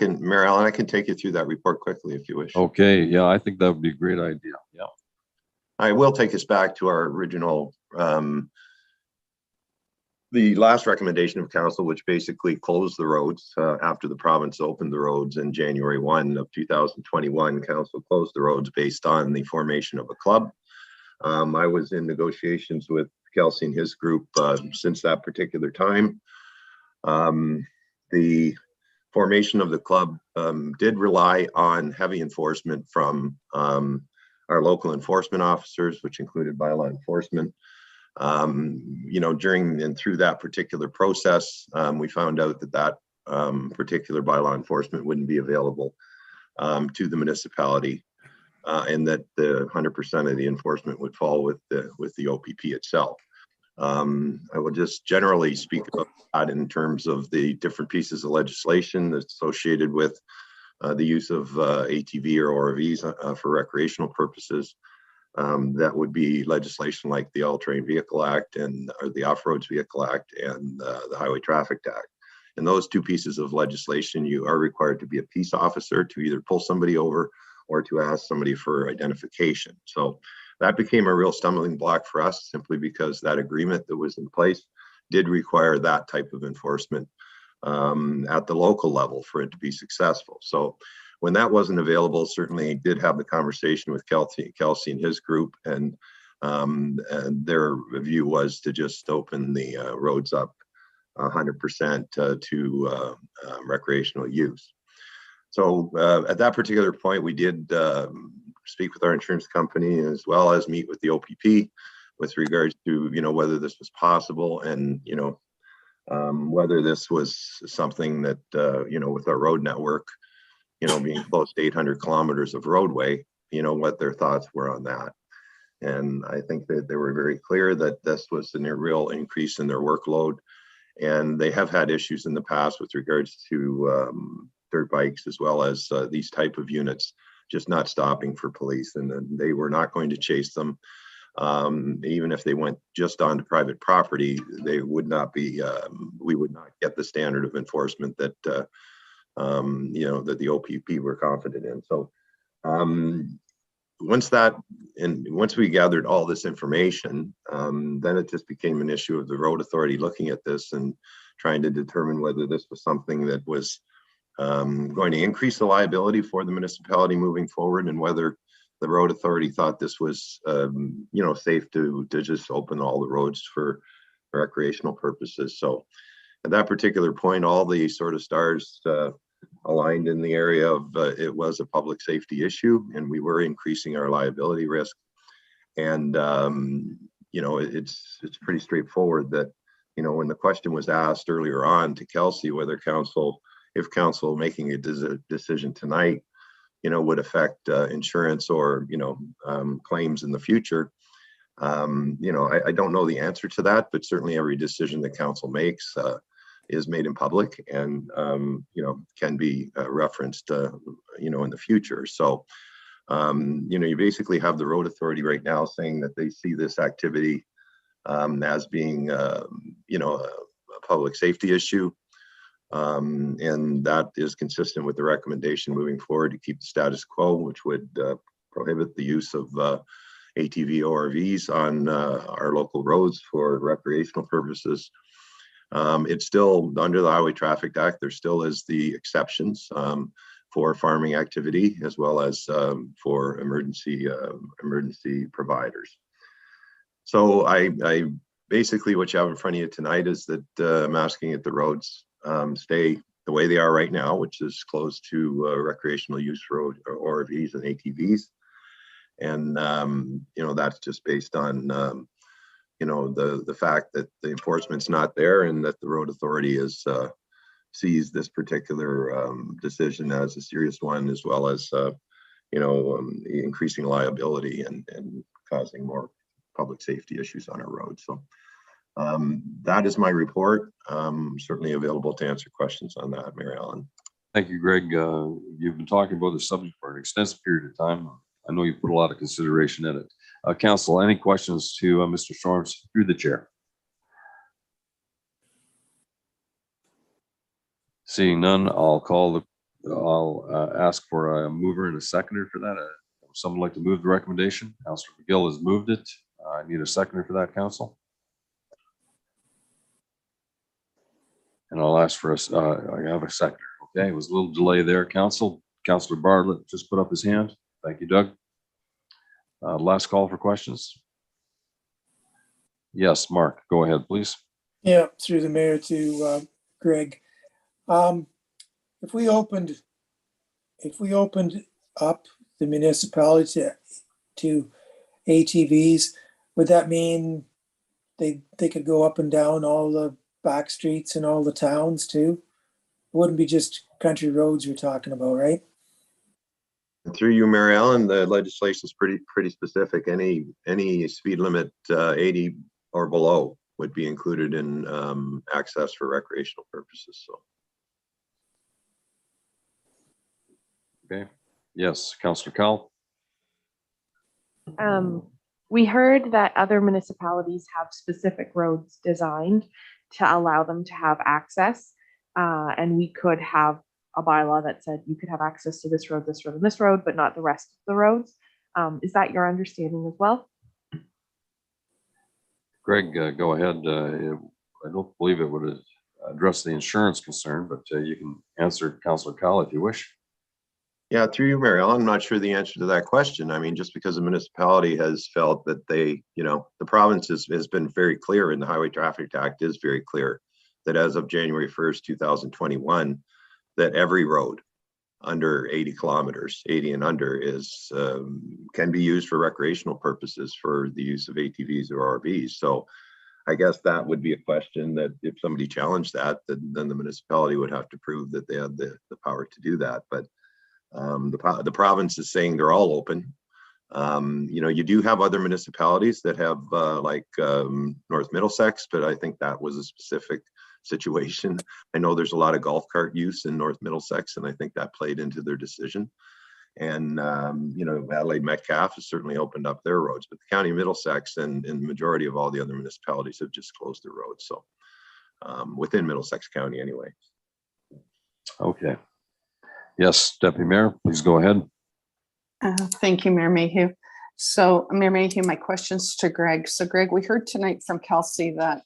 Mary Ellen, I can take you through that report quickly if you wish. Okay, yeah, I think that would be a great idea. Yeah. I will take us back to our original, the last recommendation of council, which basically closed the roads after the province opened the roads in January 1 of 2021. Council closed the roads based on the formation of a club. I was in negotiations with Kelsey and his group since that particular time. The formation of the club did rely on heavy enforcement from our local enforcement officers, which included bylaw enforcement. During and through that particular process, we found out that particular bylaw enforcement wouldn't be available to the municipality, and that the 100% of the enforcement would fall with the OPP itself. I will just generally speak about that in terms of the different pieces of legislation that's associated with the use of ATV or ORVs for recreational purposes. That would be legislation like the All-Terrain Vehicle Act or the Off-Roads Vehicle Act and the Highway Traffic Act. In those two pieces of legislation, you are required to be a peace officer to either pull somebody over or to ask somebody for identification. So that became a real stumbling block for us, simply because that agreement that was in place did require that type of enforcement at the local level for it to be successful. So when that wasn't available, certainly did have the conversation with Kelsey and his group, and their view was to just open the roads up 100% to recreational use. So at that particular point, we did speak with our insurance company as well as meet with the OPP with regards to, whether this was possible and, whether this was something that, with our road network, being close to 800 kilometers of roadway, what their thoughts were on that. And I think that they were very clear that this was a real increase in their workload. And they have had issues in the past with regards to dirt bikes, as well as these type of units just not stopping for police. And they were not going to chase them. Even if they went just onto private property, they would not be, we would not get the standard of enforcement that, that the OPP were confident in. So once we gathered all this information, then it just became an issue of the road authority looking at this and trying to determine whether this was something that was going to increase the liability for the municipality moving forward, and whether the road authority thought this was, safe to just open all the roads for recreational purposes. So at that particular point, all the sort of stars aligned in the area of it was a public safety issue, and we were increasing our liability risk. And it's pretty straightforward that when the question was asked earlier on to Kelsey whether if council making a decision tonight would affect insurance or claims in the future, I don't know the answer to that, but certainly every decision that council makes is made in public and can be referenced in the future. So you basically have the road authority right now saying that they see this activity as being a public safety issue, and that is consistent with the recommendation moving forward to keep the status quo, which would prohibit the use of ATV ORVs on our local roads for recreational purposes. It's still under the Highway Traffic Act. There still is the exceptions for farming activity as well as for emergency providers. So I basically what you have in front of you tonight is that I'm asking that the roads stay the way they are right now, which is closed to recreational use road or ORVs and ATVs. And, that's just based on, the fact that the enforcement's not there and that the road authority is sees this particular decision as a serious one, as well as, increasing liability and causing more public safety issues on our roads. So that is my report. Certainly available to answer questions on that, Mary Ellen. Thank you, Greg. You've been talking about the subject for an extensive period of time. I know you put a lot of consideration in it. Council, any questions to Mr. Storms through the chair? Seeing none, I'll ask for a mover and a seconder for that. Would someone like to move the recommendation? Councillor McGill has moved it. I need a seconder for that, council. And I'll ask for I have a seconder. Okay, it was a little delay there, council. Councillor Bartlett just put up his hand. Thank you, Doug. Last call for questions. Yes, Mark, go ahead, please. Yeah, through the mayor to Greg. If we opened up the municipality to ATVs, would that mean they could go up and down all the back streets in all the towns too? It wouldn't be just country roads we're talking about, right? Through you, Mary Ellen, the legislation is pretty specific. Any speed limit 80 or below would be included in access for recreational purposes. So. Okay. Yes, Councillor Cowell. We heard that other municipalities have specific roads designed to allow them to have access. And we could have a bylaw that said you could have access to this road, and this road, but not the rest of the roads. Is that your understanding as well? Greg, go ahead. I don't believe it would address the insurance concern, but you can answer Councillor Cowell if you wish. Yeah, through you, Mary Ellen, I'm not sure the answer to that question. I mean, just because the municipality has felt that the province has been very clear, and the Highway Traffic Act is very clear that as of January 1st, 2021, that every road under 80 kilometers, 80 and under, can be used for recreational purposes for the use of ATVs or RVs. So I guess that would be a question that if somebody challenged that, then the municipality would have to prove that they had the power to do that. But the province is saying they're all open. You do have other municipalities that have like North Middlesex, but I think that was a specific situation. I know there's a lot of golf cart use in North Middlesex, and I think that played into their decision. And Adelaide Metcalf has certainly opened up their roads, but the county of Middlesex and the majority of all the other municipalities have just closed their roads. So within Middlesex County anyway. Okay. Yes, Deputy Mayor, please go ahead. Thank you, Mayor Mayhew. So, Mayor Mayhew, my questions to Greg. So, Greg, we heard tonight from Kelsey that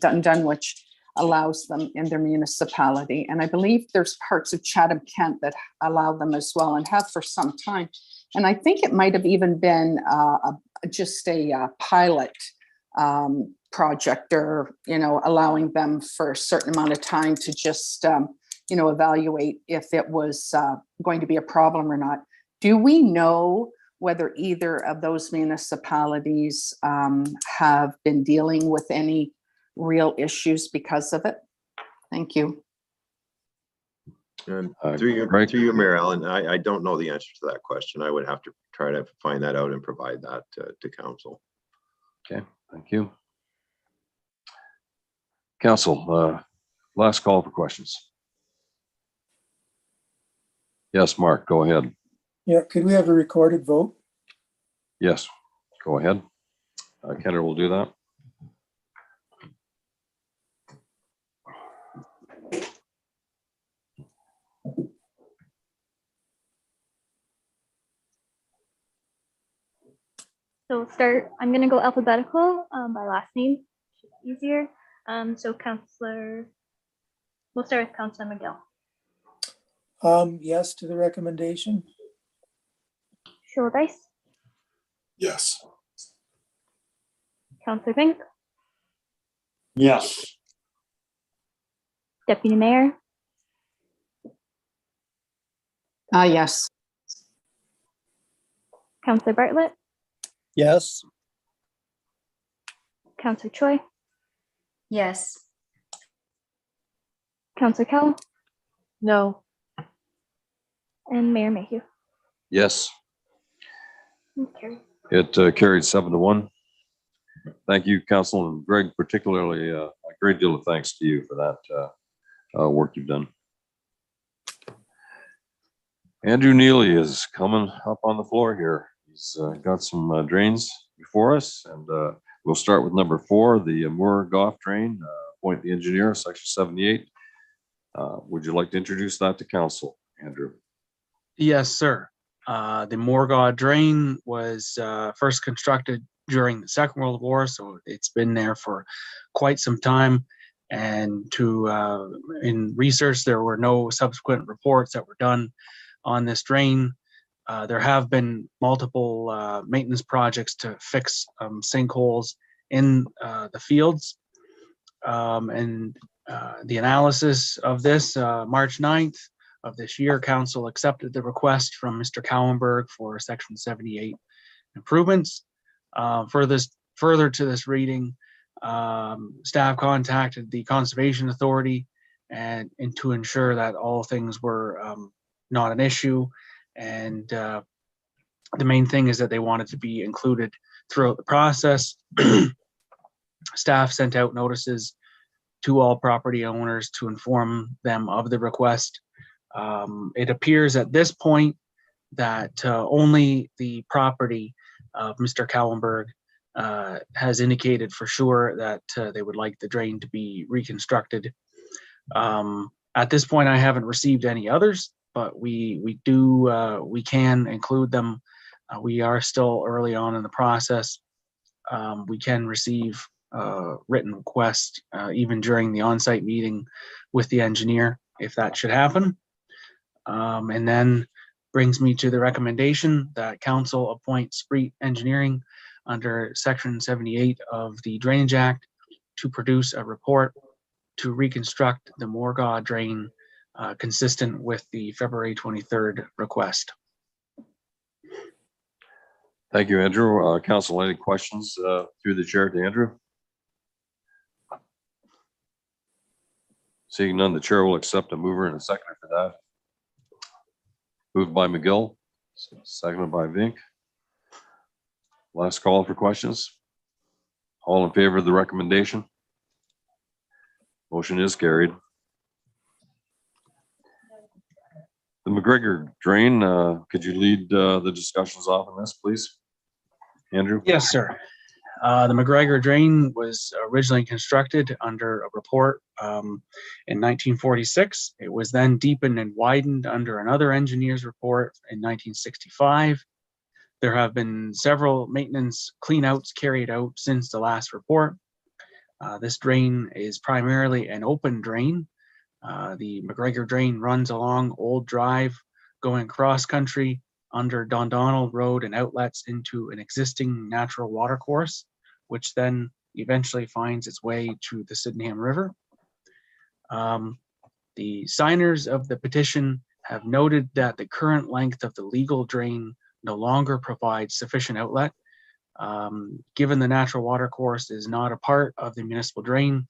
Dunwich allows them in their municipality. And I believe there's parts of Chatham-Kent that allow them as well and have for some time. And I think it might have even been just a pilot project, or, allowing them for a certain amount of time to just, evaluate if it was going to be a problem or not. Do we know whether either of those municipalities have been dealing with any real issues because of it? Thank you. And through you, Mayor Ellen, I don't know the answer to that question. I would have to try to find that out and provide that to council. Okay, thank you. Council, last call for questions. Yes, Mark, go ahead. Yeah, could we have a recorded vote? Yes, go ahead. Kenner will do that. So I'm going to go alphabetical by last name, easier. So Counselor, we'll start with Counselor McGill. Yes to the recommendation. Shouldice, Yes. Counselor Fink, Yes. Deputy Mayor, Yes. Counselor Bartlett, Yes. Counselor Choi, Yes. Counselor Kell, No. and Mayor Mayhew. Yes, Okay. it carried 7-1. Thank you, Councilman Greg, particularly a great deal of thanks to you for that work you've done. Andrew Neely is coming up on the floor here. He's got some drains before us, and we'll start with number 4, the Mcgregor Drain. Appoint the engineer, section 78. Would you like to introduce that to council, Andrew? Yes, sir. The Mcgregor Drain was first constructed during the Second World War, so it's been there for quite some time. And in research, there were no subsequent reports that were done on this drain. There have been multiple maintenance projects to fix sinkholes in the fields. And the analysis of this, March 9th of this year, council accepted the request from Mr. Cowenberg for section 78 improvements. Further to this reading, staff contacted the Conservation Authority and to ensure that all things were not an issue. And the main thing is that they wanted to be included throughout the process. Staff sent out notices to all property owners to inform them of the request. It appears at this point that only the property of Mr. Cowenberg has indicated for sure that they would like the drain to be reconstructed. At this point, I haven't received any others, but we can include them. We are still early on in the process. We can receive written request even during the on-site meeting with the engineer if that should happen. And then brings me to the recommendation that council appoint Spreet Engineering under section 78 of the Drainage Act to produce a report to reconstruct the Mcgregor Drain consistent with the February 23rd request. Thank you, Andrew. Council, any questions through the chair to Andrew? Seeing none, the chair will accept a mover and a seconder for that. Moved by McGill, seconded by Vink. Last call for questions. All in favor of the recommendation? Motion is carried. The Mcgregor Drain, could you lead the discussions off on this, please? Andrew? Yes, sir. The Mcgregor Drain was originally constructed under a report in 1946. It was then deepened and widened under another engineer's report in 1965. There have been several maintenance cleanouts carried out since the last report. This drain is primarily an open drain. The Mcgregor Drain runs along Old Drive, going cross country under Dundonald Road and outlets into an existing natural watercourse, which then eventually finds its way to the Sydenham River. The signers of the petition have noted that the current length of the legal drain no longer provides sufficient outlet. Given the natural watercourse is not a part of the municipal drain,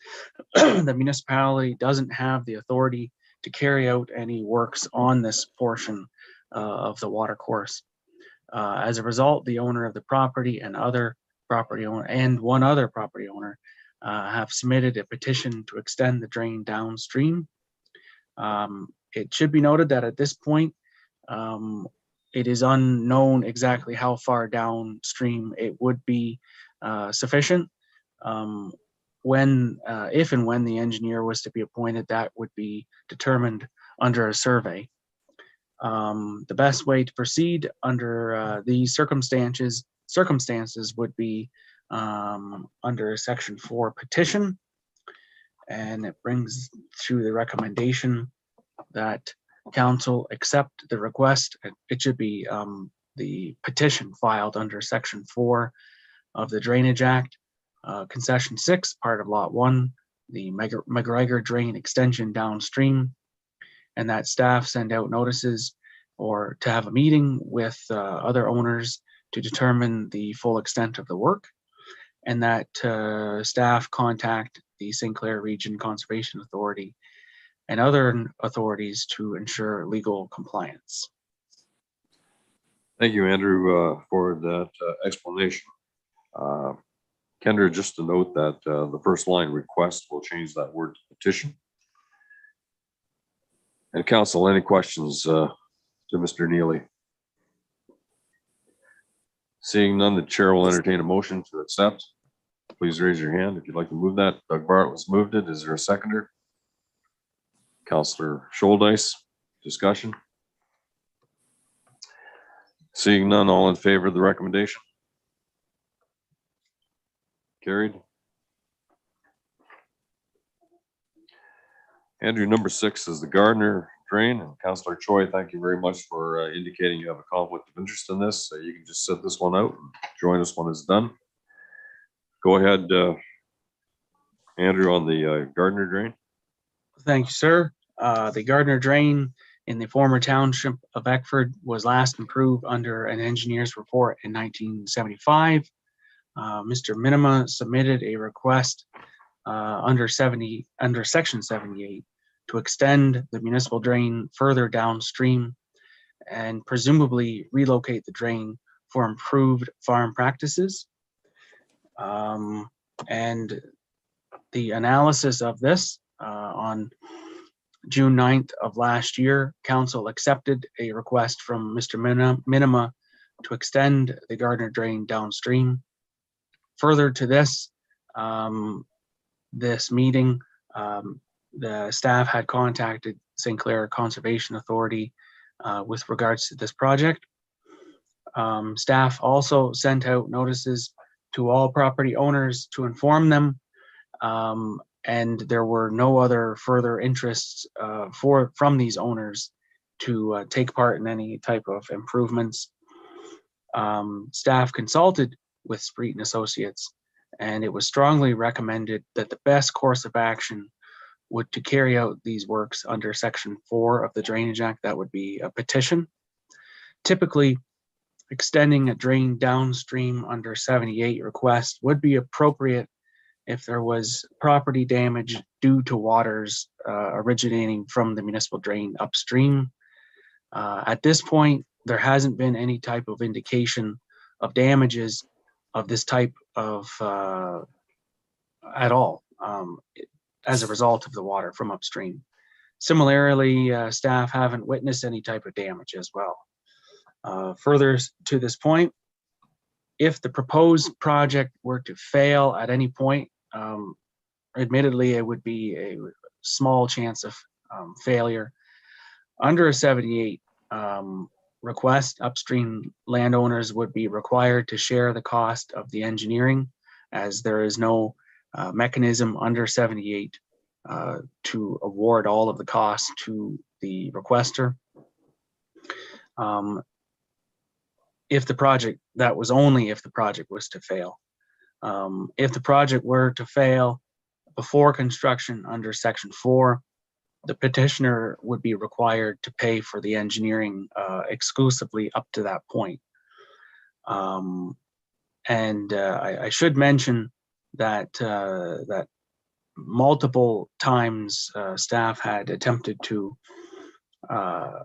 the municipality doesn't have the authority to carry out any works on this portion of the watercourse. As a result, the owner of the property and one other property owner have submitted a petition to extend the drain downstream. It should be noted that at this point, it is unknown exactly how far downstream it would be sufficient. If and when the engineer was to be appointed, that would be determined under a survey. The best way to proceed under these circumstances would be under section 4 petition. and it brings to the recommendation that council accept the request. It should be the petition filed under Section 4 of the Drainage Act, Concession 6, part of Lot 1, the Mcgregor Drain extension downstream, and that staff send out notices or to have a meeting with other owners to determine the full extent of the work, and that staff contact the St. Clair Region Conservation Authority and other authorities to ensure legal compliance. Thank you, Andrew, for that explanation. Kendra, just to note that the first line request will change that word to petition. And council, any questions to Mr. Neely? Seeing none, the chair will entertain a motion to accept. Please raise your hand if you'd like to move that. Doug Bartlett was moved it. Is there a seconder? Councillor Scholdice, discussion? Seeing none, all in favor of the recommendation? Carried. Andrew, number 6 is the Gardner Drain, and Councillor Choi, thank you very much for indicating you have a conflict of interest in this. So you can just set this one out and join us when it's done. Go ahead, Andrew, on the Gardner Drain. Thank you, sir. The Gardner Drain in the former township of Eckford was last improved under an engineer's report in 1975. Mr. Minima submitted a request under Section 78 to extend the municipal drain further downstream and presumably relocate the drain for improved farm practices. And the analysis of this on June 9th of last year, council accepted a request from Mr. Minima to extend the Gardner Drain downstream. Further to this, this meeting, the staff had contacted St. Clair Conservation Authority with regards to this project. Staff also sent out notices to all property owners to inform them, and there were no other further interests from these owners to take part in any type of improvements. Staff consulted with Spreet and Associates, and it was strongly recommended that the best course of action would to carry out these works under Section 4 of the Drainage Act. That would be a petition. Typically, extending a drain downstream under 78 request would be appropriate if there was property damage due to waters originating from the municipal drain upstream. At this point, there hasn't been any type of indication of damages of this type of at all as a result of the water from upstream. Similarly, staff haven't witnessed any type of damage as well. Further to this point, if the proposed project were to fail at any point, admittedly, it would be a small chance of failure. Under a 78 request, upstream landowners would be required to share the cost of the engineering, as there is no mechanism under 78 to award all of the costs to the requester. If the project, that was only if the project was to fail. If the project were to fail before construction under Section 4, the petitioner would be required to pay for the engineering exclusively up to that point. I should mention that that multiple times staff had attempted to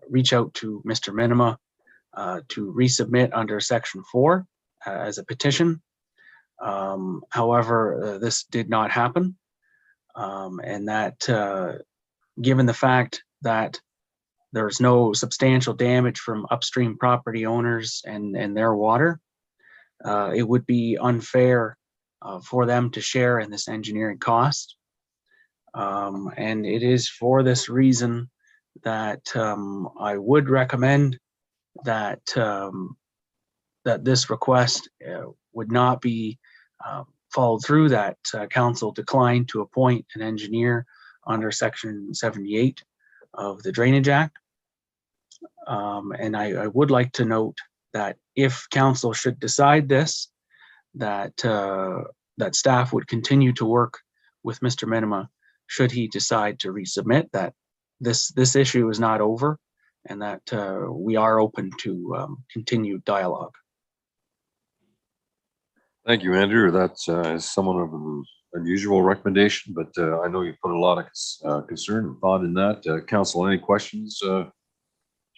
reach out to Mr. Minima to resubmit under Section 4 as a petition. However, this did not happen, and that given the fact that there's no substantial damage from upstream property owners and their water, it would be unfair for them to share in this engineering cost. And it is for this reason that I would recommend that that this request would not be followed through, that council declined to appoint an engineer under Section 78 of the Drainage Act. And I would like to note that if council should decide this, that that staff would continue to work with Mr. Minima should he decide to resubmit, that this issue is not over, and that we are open to continued dialogue. Thank you, Andrew. That's somewhat of an unusual recommendation, but I know you put a lot of concern and thought in that. Council, any questions through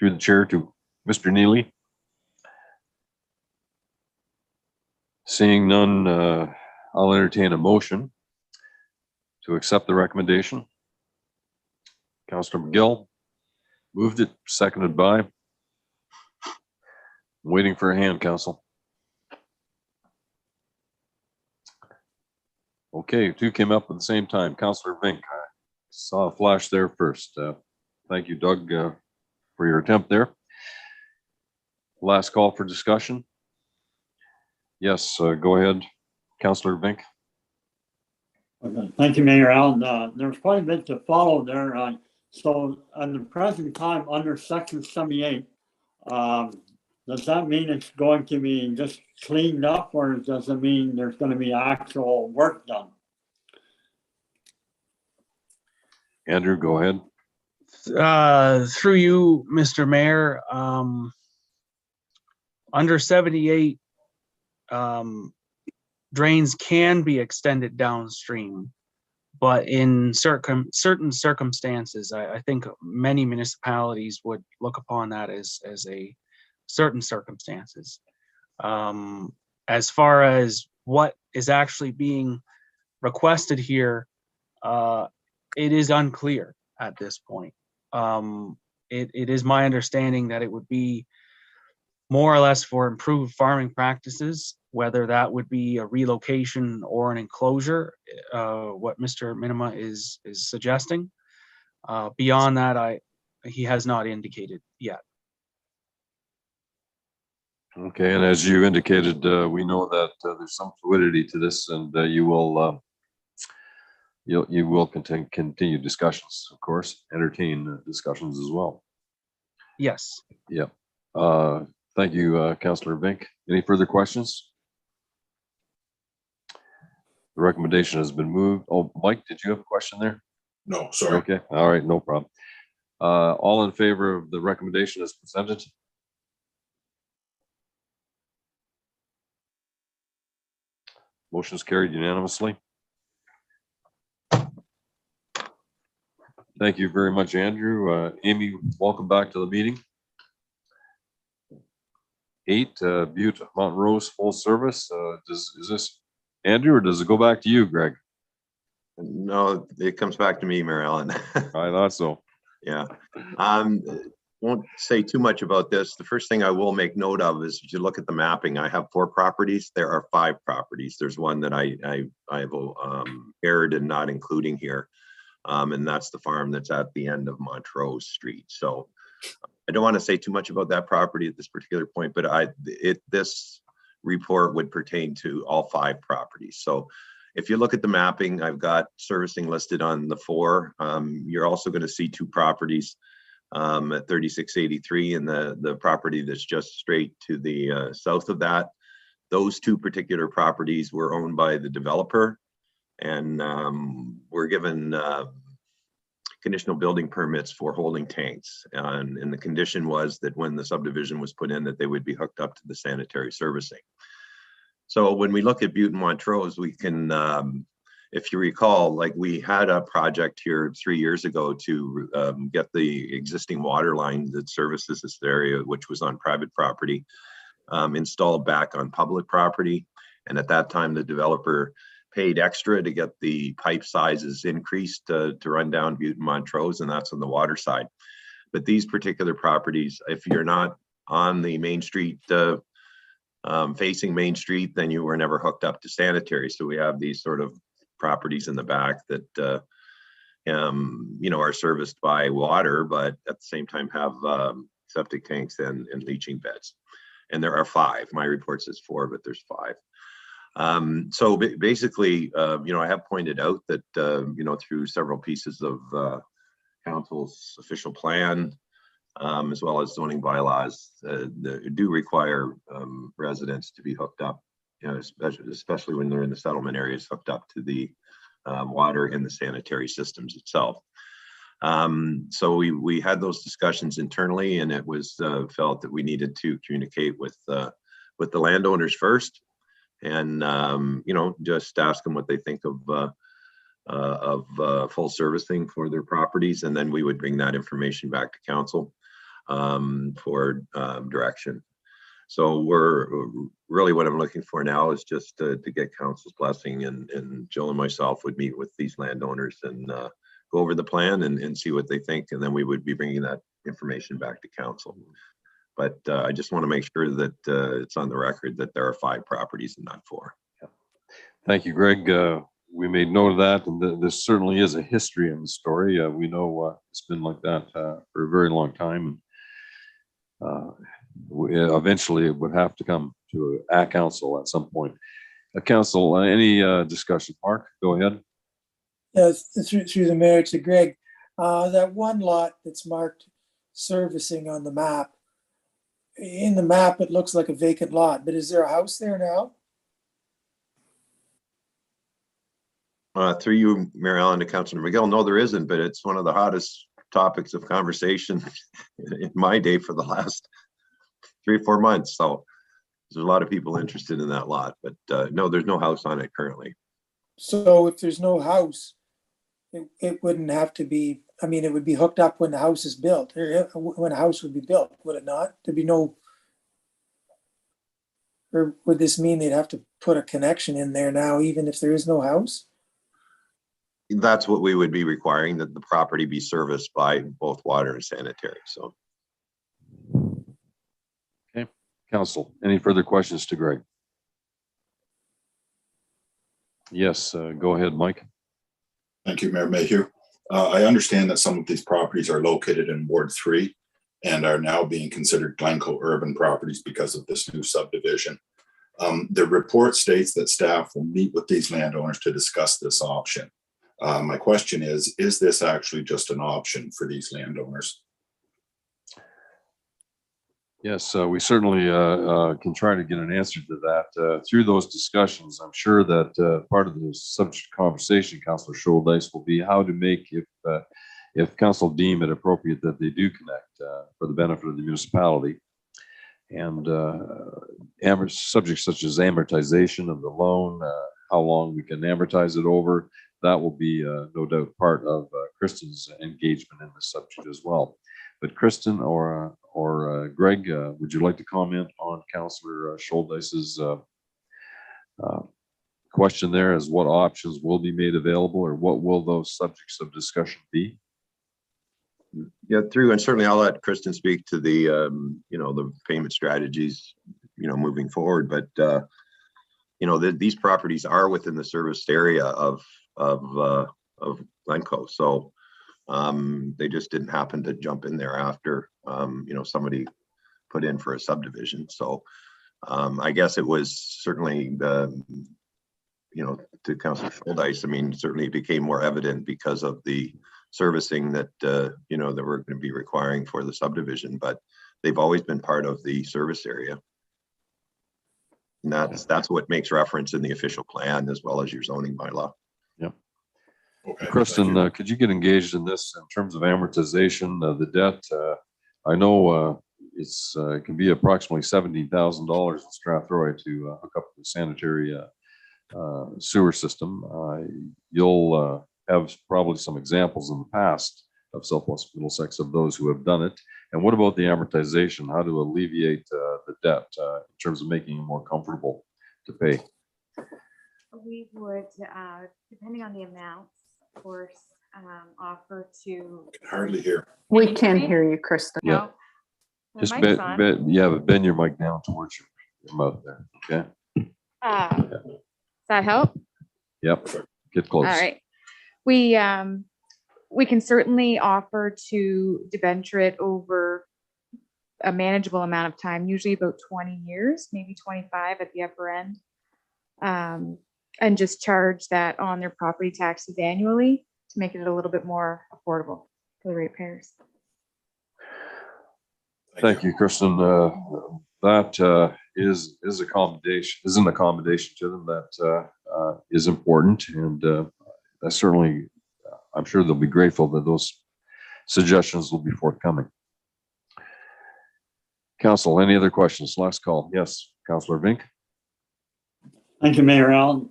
the chair to Mr. Neely? Seeing none, I'll entertain a motion to accept the recommendation. Councillor McGill moved it, seconded by. Waiting for a hand, council. Okay, two came up at the same time. Councillor Vink, I saw a flash there first. Thank you, Doug, for your attempt there. Last call for discussion. Yes, go ahead, Councillor Vink. Okay. Thank you, Mayor Allen. There's quite a bit to follow there. So at the present time, under Section 78, does that mean it's going to be just cleaned up, or does it mean there's going to be actual work done? Andrew, go ahead. Through you, Mr. Mayor, under 78, drains can be extended downstream, but in certain circumstances, I think many municipalities would look upon that as a certain circumstances. As far as what is actually being requested here, it is unclear at this point. It is my understanding that it would be more or less for improved farming practices, whether that would be a relocation or an enclosure, what Mr. Minima is suggesting. Beyond that, he has not indicated yet. Okay, and as you indicated, we know that there's some fluidity to this, and you will continue discussions, of course, entertain discussions as well. Yes. Yeah. Thank you, Councillor Vink. Any further questions? The recommendation has been moved. Oh, Mike, did you have a question there? No, sorry. Okay, all right, no problem. All in favor of the recommendation as presented? Motion is carried unanimously. Thank you very much, Andrew. Amy, welcome back to the meeting. 8, Butte Mountain Rose full service. Is this Andrew, or does it go back to you, Greg? No, it comes back to me, Mayor Allen. I thought so. Yeah. Won't say too much about this. The first thing I will make note of is, if you look at the mapping, I have 4 properties. There are 5 properties. There's one that I've erred in not including here. And that's the farm that's at the end of Montrose Street. So I don't want to say too much about that property at this particular point, but this report would pertain to all 5 properties. So if you look at the mapping, I've got servicing listed on the 4. You're also going to see 2 properties at 3683 and the property that's just straight to the south of that. Those 2 particular properties were owned by the developer, and were given conditional building permits for holding tanks. And the condition was that when the subdivision was put in, that they would be hooked up to the sanitary servicing. So when we look at Butte and Montrose, we can, if you recall, like we had a project here 3 years ago to get the existing water line that services this area, which was on private property, installed back on public property. And at that time, the developer paid extra to get the pipe sizes increased to run down Butte and Montrose, and that's on the water side. But these particular properties, if you're not on the main street, facing Main Street, then you were never hooked up to sanitary. So we have these sort of properties in the back that are serviced by water, but at the same time have septic tanks and leaching beds. And there are 5. My report says 4, but there's 5. So basically, I have pointed out that, through several pieces of council's official plan, as well as zoning bylaws, that do require residents to be hooked up, especially when they're in the settlement areas, hooked up to the water in the sanitary systems itself. So we had those discussions internally, and it was felt that we needed to communicate with the landowners first, and just ask them what they think of full servicing for their properties, and then we would bring that information back to council for direction. So we're really, what I'm looking for now is just to get council's blessing, and Jill and myself would meet with these landowners and go over the plan and see what they think, and then we would be bringing that information back to council. But I just want to make sure that it's on the record that there are 5 properties and not 4. Thank you, Greg. We made note of that, and this certainly is a history in the story. We know it's been like that for a very long time. Eventually, it would have to come to a council at some point. Council, any discussion? Mark, go ahead. Yes, through the mayor to Greg. That one lot that's marked servicing on the map, in the map, it looks like a vacant lot, but is there a house there now? Through you, Mary Ellen, to Councilor Miguel, no, there isn't, but it's one of the hottest topics of conversation in my day for the last 3 or 4 months. So there's a lot of people interested in that lot, but no, there's no house on it currently. So if there's no house, it wouldn't have to be, I mean, it would be hooked up when the house is built, or when a house would be built, would it not? There'd be no, or would this mean they'd have to put a connection in there now, even if there is no house? That's what we would be requiring, that the property be serviced by both water and sanitary. So. Okay, council, any further questions to Greg? Yes, go ahead, Mike. Thank you, Mayor Mayhew. I understand that some of these properties are located in Ward 3 and are now being considered Glencoe urban properties because of this new subdivision. The report states that staff will meet with these landowners to discuss this option. My question is this actually just an option for these landowners? Yes, we certainly can try to get an answer to that through those discussions. I'm sure that part of the subject conversation, Councillor Scholdice, will be how to make, if council deem it appropriate, that they do connect for the benefit of the municipality. And subjects such as amortization of the loan, how long we can amortize it over, that will be no doubt part of Kristen's engagement in this subject as well. But Kristen or Greg, would you like to comment on Councillor Scholdice's question there, as what options will be made available, or what will those subjects of discussion be? Yeah, and certainly I'll let Kristen speak to the, the payment strategies, moving forward. But, these properties are within the serviced area of Glencoe. So they just didn't happen to jump in there after, somebody put in for a subdivision. So I guess it was certainly, to Councilor Scholdice, I mean, certainly it became more evident because of the servicing that, that we're going to be requiring for the subdivision, but they've always been part of the service area. And that's what makes reference in the official plan as well as your zoning bylaw. Yep. Okay, Kristen, could you get engaged in this in terms of amortization of the debt? I know it can be approximately $17,000 in Strathroy to hook up the sanitary sewer system. You'll have probably some examples in the past of Southwest Middlesex of those who have done it. And what about the amortization? How to alleviate the debt in terms of making it more comfortable to pay? We would, depending on the amounts, of course, offer to. Hardly hear. We can hear you, Kristen. Yeah. The Just mic's on. bend your mic down towards your mouth there. Okay. Does that help? Yep. Get close. All right. We can certainly offer to debenture it over a manageable amount of time, usually about 20 years, maybe 25 at the upper end. And just charge that on their property taxes annually to make it a little bit more affordable for the ratepayers. Thank you, Kristen. That is accommodation, is an accommodation to them that is important, and I certainly, I'm sure they'll be grateful that those suggestions will be forthcoming. Council, any other questions? Last call. Yes, Councillor Vink. Thank you, Mayor Allen.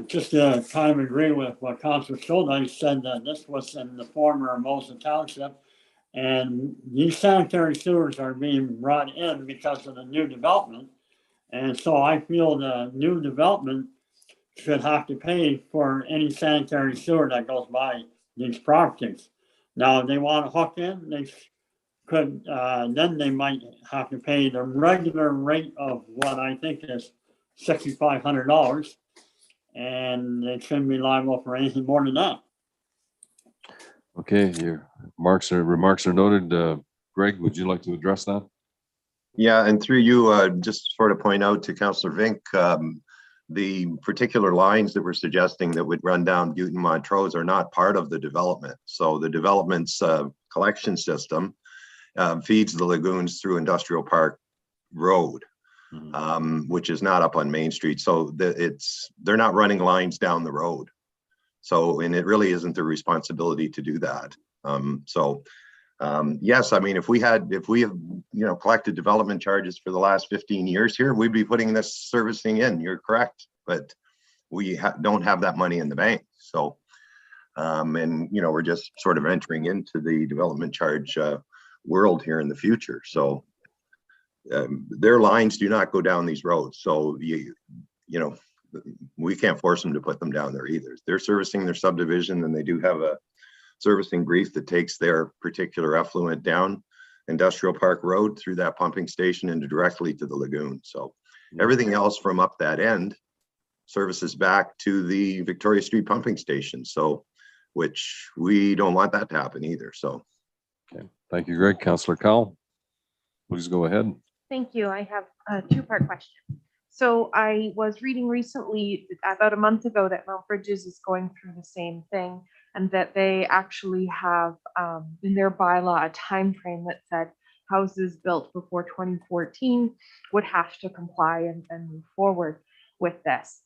Just to kind of agree with what Councillor Schultz said, that this was in the former Mosa Township. And these sanitary sewers are being brought in because of the new development. And so I feel the new development should have to pay for any sanitary sewer that goes by these properties. Now, if they want to hook in, they could, then they might have to pay the regular rate of what I think is $6,500. And they shouldn't be liable for anything more than that. Okay, your remarks are noted. Greg, would you like to address that? Yeah, and through you, just sort of point out to Councillor Vink, the particular lines that we're suggesting that would run down Butte and Montrose are not part of the development. So the development's collection system feeds the lagoons through Industrial Park Road, which is not up on Main Street. So they're not running lines down the road. So, and it really isn't their responsibility to do that. Yes, I mean, if we have, collected development charges for the last 15 years here, we'd be putting this servicing in. You're correct, but we don't have that money in the bank. So, and we're just sort of entering into the development charge world here in the future. So, their lines do not go down these roads. So we can't force them to put them down there either. They're servicing their subdivision, and they do have a servicing brief that takes their particular effluent down Industrial Park Road through that pumping station and directly to the lagoon. So everything else from up that end services back to the Victoria Street pumping station. So, which we don't want that to happen either. So. Okay, thank you, Greg. Councillor Cowell, please go ahead. Thank you. I have a two-part question. So I was reading recently, about a month ago, that Mount Bridges is going through the same thing, and that they actually have in their bylaw a time frame that said houses built before 2014 would have to comply and move forward with this.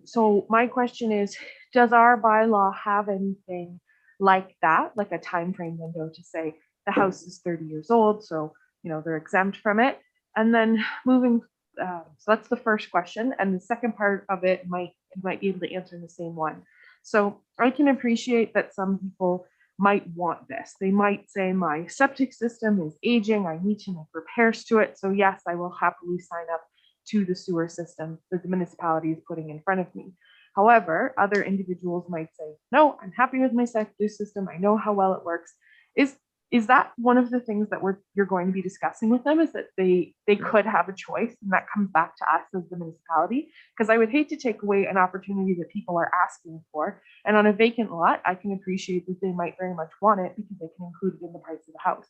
So my question is, does our bylaw have anything like that, like a time frame window to say the house is 30 years old, so they're exempt from it? And then moving, so that's the first question, and the second part of it might be able to answer the same one. So I can appreciate that some people might want this. They might say, my septic system is aging, I need to make repairs to it. So yes, I will happily sign up to the sewer system that the municipality is putting in front of me. However, other individuals might say, no, I'm happy with my septic system, I know how well it works. Is that one of the things that you're going to be discussing with them, is that they could have a choice, and that comes back to us as the municipality? Because I would hate to take away an opportunity that people are asking for. And on a vacant lot, I can appreciate that they might very much want it because they can include it in the price of the house.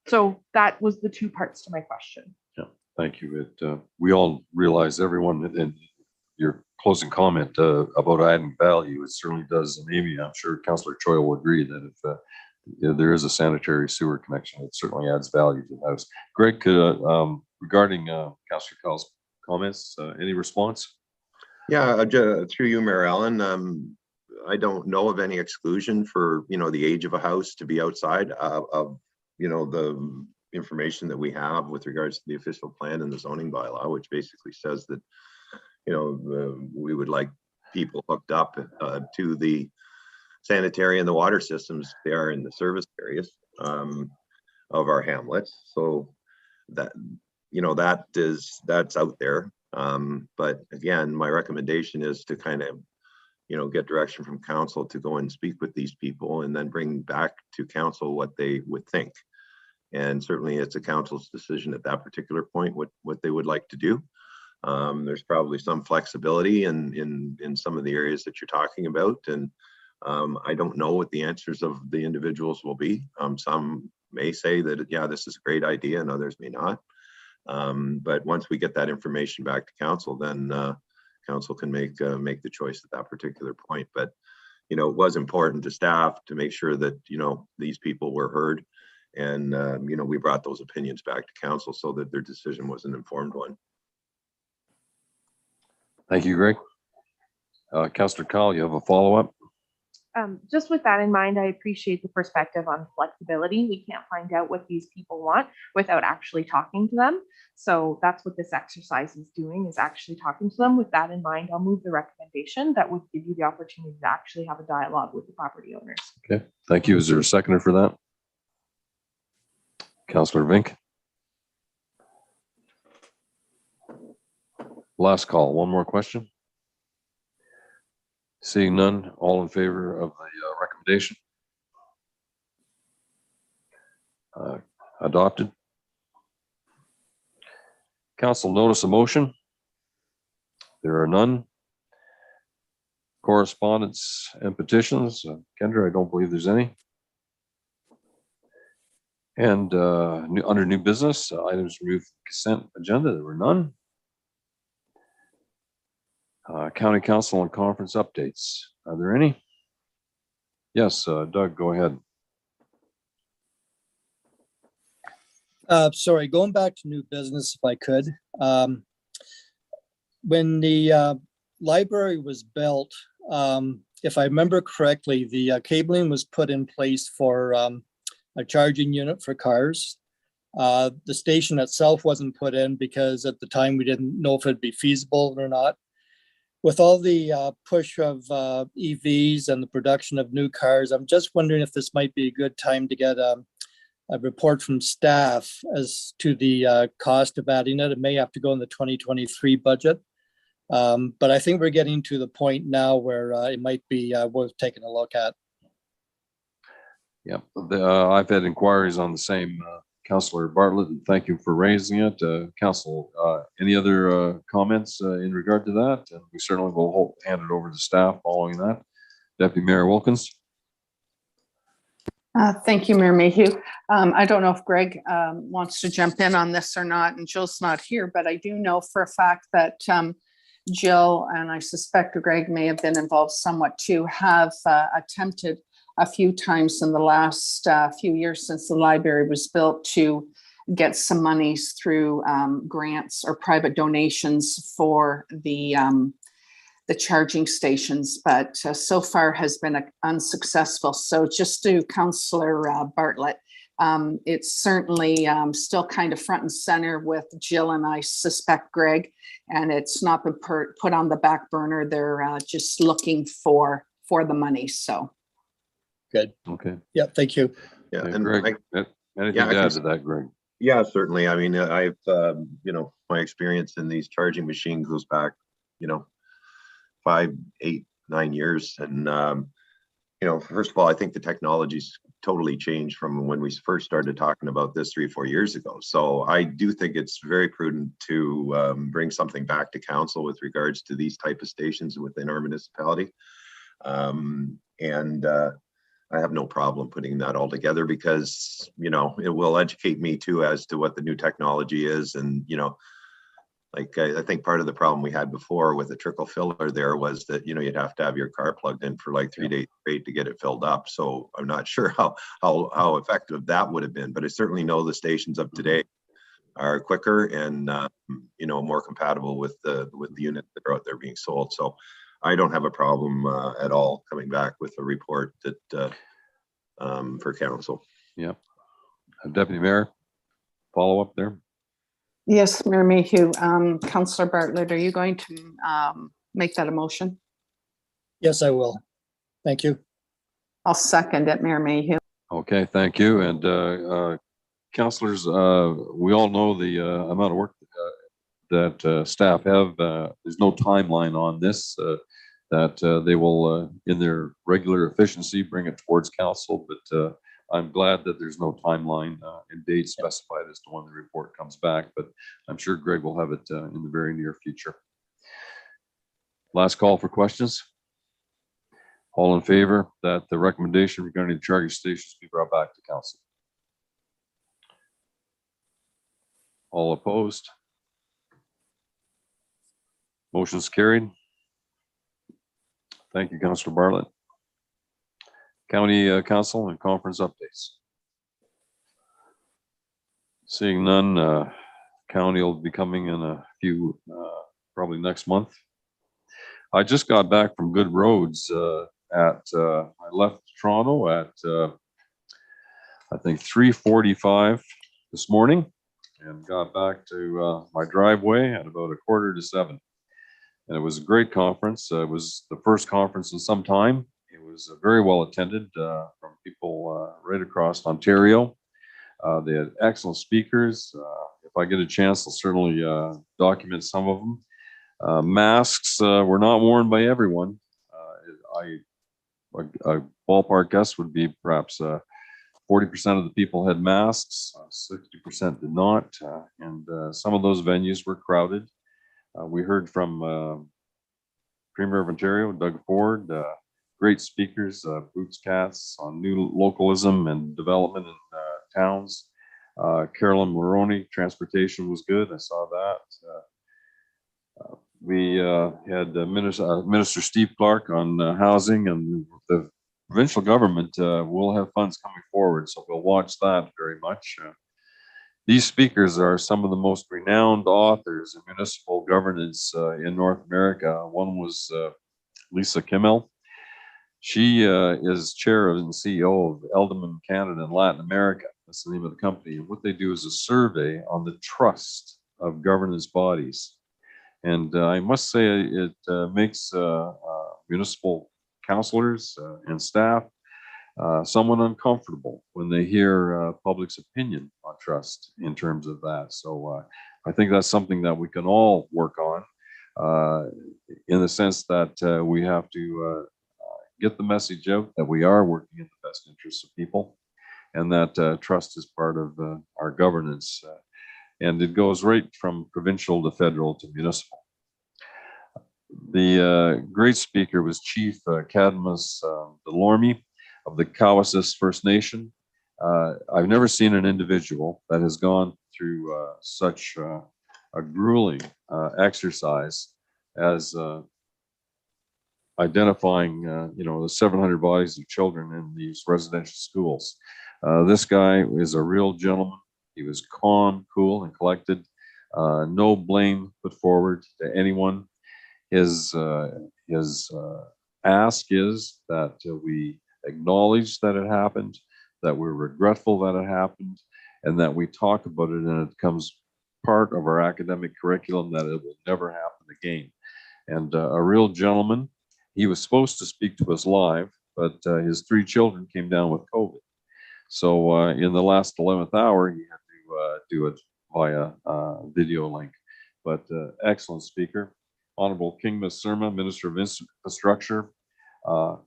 So that was the two parts to my question. Yeah, thank you. We all realize, everyone, and your closing comment about adding value, it certainly does. And Amy, I'm sure Councillor Choi will agree that if there is a sanitary sewer connection, it certainly adds value to the house. Greg, regarding Councillor Cowell's comments, any response? Yeah, through you, Mayor Allen. I don't know of any exclusion for the age of a house to be outside of the information that we have with regards to the official plan and the zoning bylaw, which basically says that we would like people hooked up to the sanitary and the water systems they are in the service areas of our hamlets. So that that's out there. But again, my recommendation is to kind of get direction from council to go and speak with these people and then bring back to council what they would think. And certainly it's a council's decision at that particular point what they would like to do. There's probably some flexibility in some of the areas that you're talking about, and I don't know what the answers of the individuals will be. Some may say that, yeah, this is a great idea, and others may not. But once we get that information back to council, then council can make the choice at that particular point. But it was important to staff to make sure that these people were heard, and we brought those opinions back to council so that their decision was an informed one. Thank you, Greg. Councillor Kyle, you have a follow-up? Just with that in mind, I appreciate the perspective on flexibility. We can't find out what these people want without actually talking to them. So that's what this exercise is doing, is actually talking to them. With that in mind, I'll move the recommendation that would give you the opportunity to actually have a dialogue with the property owners. Okay, thank you. Is there a seconder for that? Councillor Vink. Last call. One more question. Seeing none, all in favor of the recommendation? Adopted. Council notice of motion. There are none. Correspondence and petitions. Kendra, I don't believe there's any. And under new business, items removed from consent agenda, there were none. County Council and conference updates. Are there any? Yes, Doug, go ahead. Sorry, going back to new business, if I could. When the library was built, if I remember correctly, the cabling was put in place for a charging unit for cars. The station itself wasn't put in because at the time we didn't know if it'd be feasible or not. With all the push of EVs and the production of new cars, I'm just wondering if this might be a good time to get a report from staff as to the cost of adding it. It may have to go in the 2023 budget. But I think we're getting to the point now where it might be worth taking a look at. Yeah, I've had inquiries on the same. Councillor Bartlett, and thank you for raising it. Council, any other comments in regard to that? And we certainly will hand it over to staff following that. Deputy Mayor Wilkins. Thank you, Mayor Mayhew. I don't know if Greg wants to jump in on this or not, and Jill's not here, but I do know for a fact that Jill, and I suspect Greg may have been involved somewhat too, have attempted a few times in the last few years since the library was built to get some monies through grants or private donations for the charging stations, but so far has been unsuccessful. So just to Councillor Bartlett, it's certainly still kind of front and center with Jill and I suspect Greg, and it's not been put on the back burner. They're just looking for the money. So. Good. Okay. Yeah, thank you. Yeah, Okay, and Greg, anything to add to that, Greg? Yeah, certainly. I mean, I've my experience in these charging machines goes back 5, 8, 9 years, and first of all, I think the technology's totally changed from when we first started talking about this 3 or 4 years ago. So I do think it's very prudent to bring something back to council with regards to these type of stations within our municipality, and I have no problem putting that all together because, it will educate me too as to what the new technology is. And, I think part of the problem we had before with the trickle filler there was that, you'd have to have your car plugged in for like 3 days straight to get it filled up. So I'm not sure how effective that would have been, but I certainly know the stations of today are quicker and, more compatible with the units that are out there being sold. So I don't have a problem at all coming back with a report that for council. Yeah. Deputy Mayor, follow up there. Yes, Mayor Mayhew. Councillor Bartlett, are you going to make that a motion? Yes, I will. Thank you. I'll second it, Mayor Mayhew. Okay, thank you. And councillors, we all know the amount of work that staff have. There's no timeline on this, that they will, in their regular efficiency, bring it towards council. But I'm glad that there's no timeline and date specified as to when the report comes back. But I'm sure Greg will have it in the very near future. Last call for questions. All in favor that the recommendation regarding the charging stations be brought back to council? All opposed? Motion's carried. Thank you, Councillor Bartlett. County Council and conference updates. Seeing none, county will be coming in a few, probably next month. I just got back from Good Roads I left Toronto at I think 3:45 this morning and got back to my driveway at about 6:45. And it was a great conference. It was the first conference in some time. It was very well attended from people right across Ontario. They had excellent speakers. If I get a chance, I'll certainly document some of them. Masks were not worn by everyone. A ballpark guess would be perhaps 40% of the people had masks, 60% did not, and some of those venues were crowded. We heard from Premier of Ontario, Doug Ford, great speakers, Boots Cats on new localism and development in towns. Carolyn Maroney, transportation was good. I saw that. We had Minister Steve Clark on housing, and the provincial government will have funds coming forward, so we'll watch that very much. These speakers are some of the most renowned authors in municipal governance in North America. One was Lisa Kimmel. She is chair and CEO of Edelman Canada and Latin America. That's the name of the company. And what they do is a survey on the trust of governance bodies. And I must say it makes municipal councillors and staff somewhat uncomfortable when they hear public's opinion on trust in terms of that. So I think that's something that we can all work on in the sense that we have to get the message out that we are working in the best interests of people, and that trust is part of our governance. And it goes right from provincial to federal to municipal. The great speaker was Chief Cadmus Delorme of the Cowessess First Nation. I've never seen an individual that has gone through such a grueling exercise as identifying, the 700 bodies of children in these residential schools. This guy is a real gentleman. He was calm, cool, and collected. No blame put forward to anyone. His ask is that we acknowledge that it happened, that we're regretful that it happened, and that we talk about it, and it becomes part of our academic curriculum, that it will never happen again. And a real gentleman. He was supposed to speak to us live, but his 3 children came down with COVID. So in the last 11th hour, he had to do it via video link. But excellent speaker. Honorable Kingmas Surma, Minister of Infrastructure,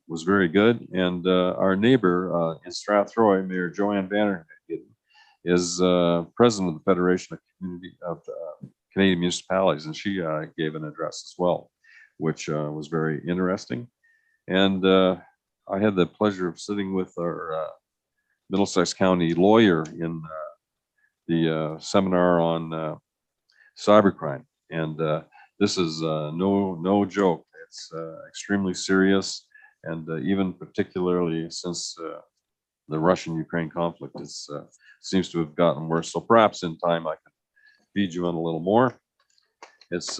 was very good. And our neighbor in Strathroy, Mayor Joanne Vanderhagen, is president of the Federation of Canadian Municipalities, and she gave an address as well, which was very interesting. And I had the pleasure of sitting with our Middlesex County lawyer in the seminar on cybercrime. And this is no joke. It's extremely serious. And even particularly since the Russian-Ukraine conflict seems to have gotten worse. So perhaps in time I can feed you in a little more. It's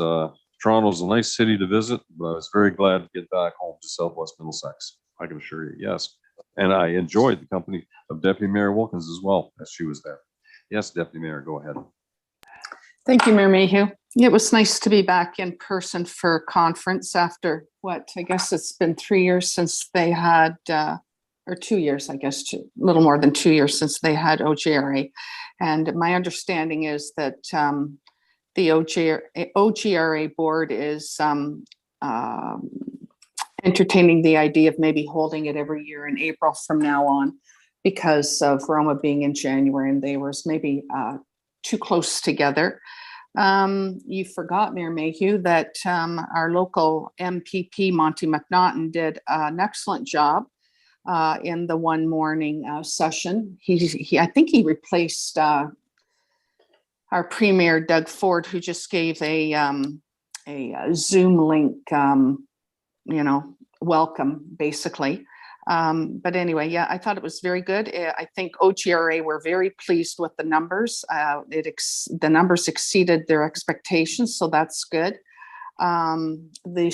Toronto's a nice city to visit, but I was very glad to get back home to Southwest Middlesex. I can assure you, yes. And I enjoyed the company of Deputy Mayor Wilkins as well, as she was there. Yes, Deputy Mayor, go ahead. Thank you, Mayor Mayhew. It was nice to be back in person for a conference after I guess it's been 3 years since they had, or 2 years, I guess, a little more than 2 years since they had OGRA. And my understanding is that the OGRA board is entertaining the idea of maybe holding it every year in April from now on, because of Roma being in January and they were maybe too close together. You forgot, Mayor Mayhew, that our local MPP, Monty McNaughton, did an excellent job in the one morning session. I think he replaced our Premier Doug Ford, who just gave a Zoom link, welcome, basically. But anyway, yeah, I thought it was very good. I think OGRA were very pleased with the numbers. The numbers exceeded their expectations, so that's good. The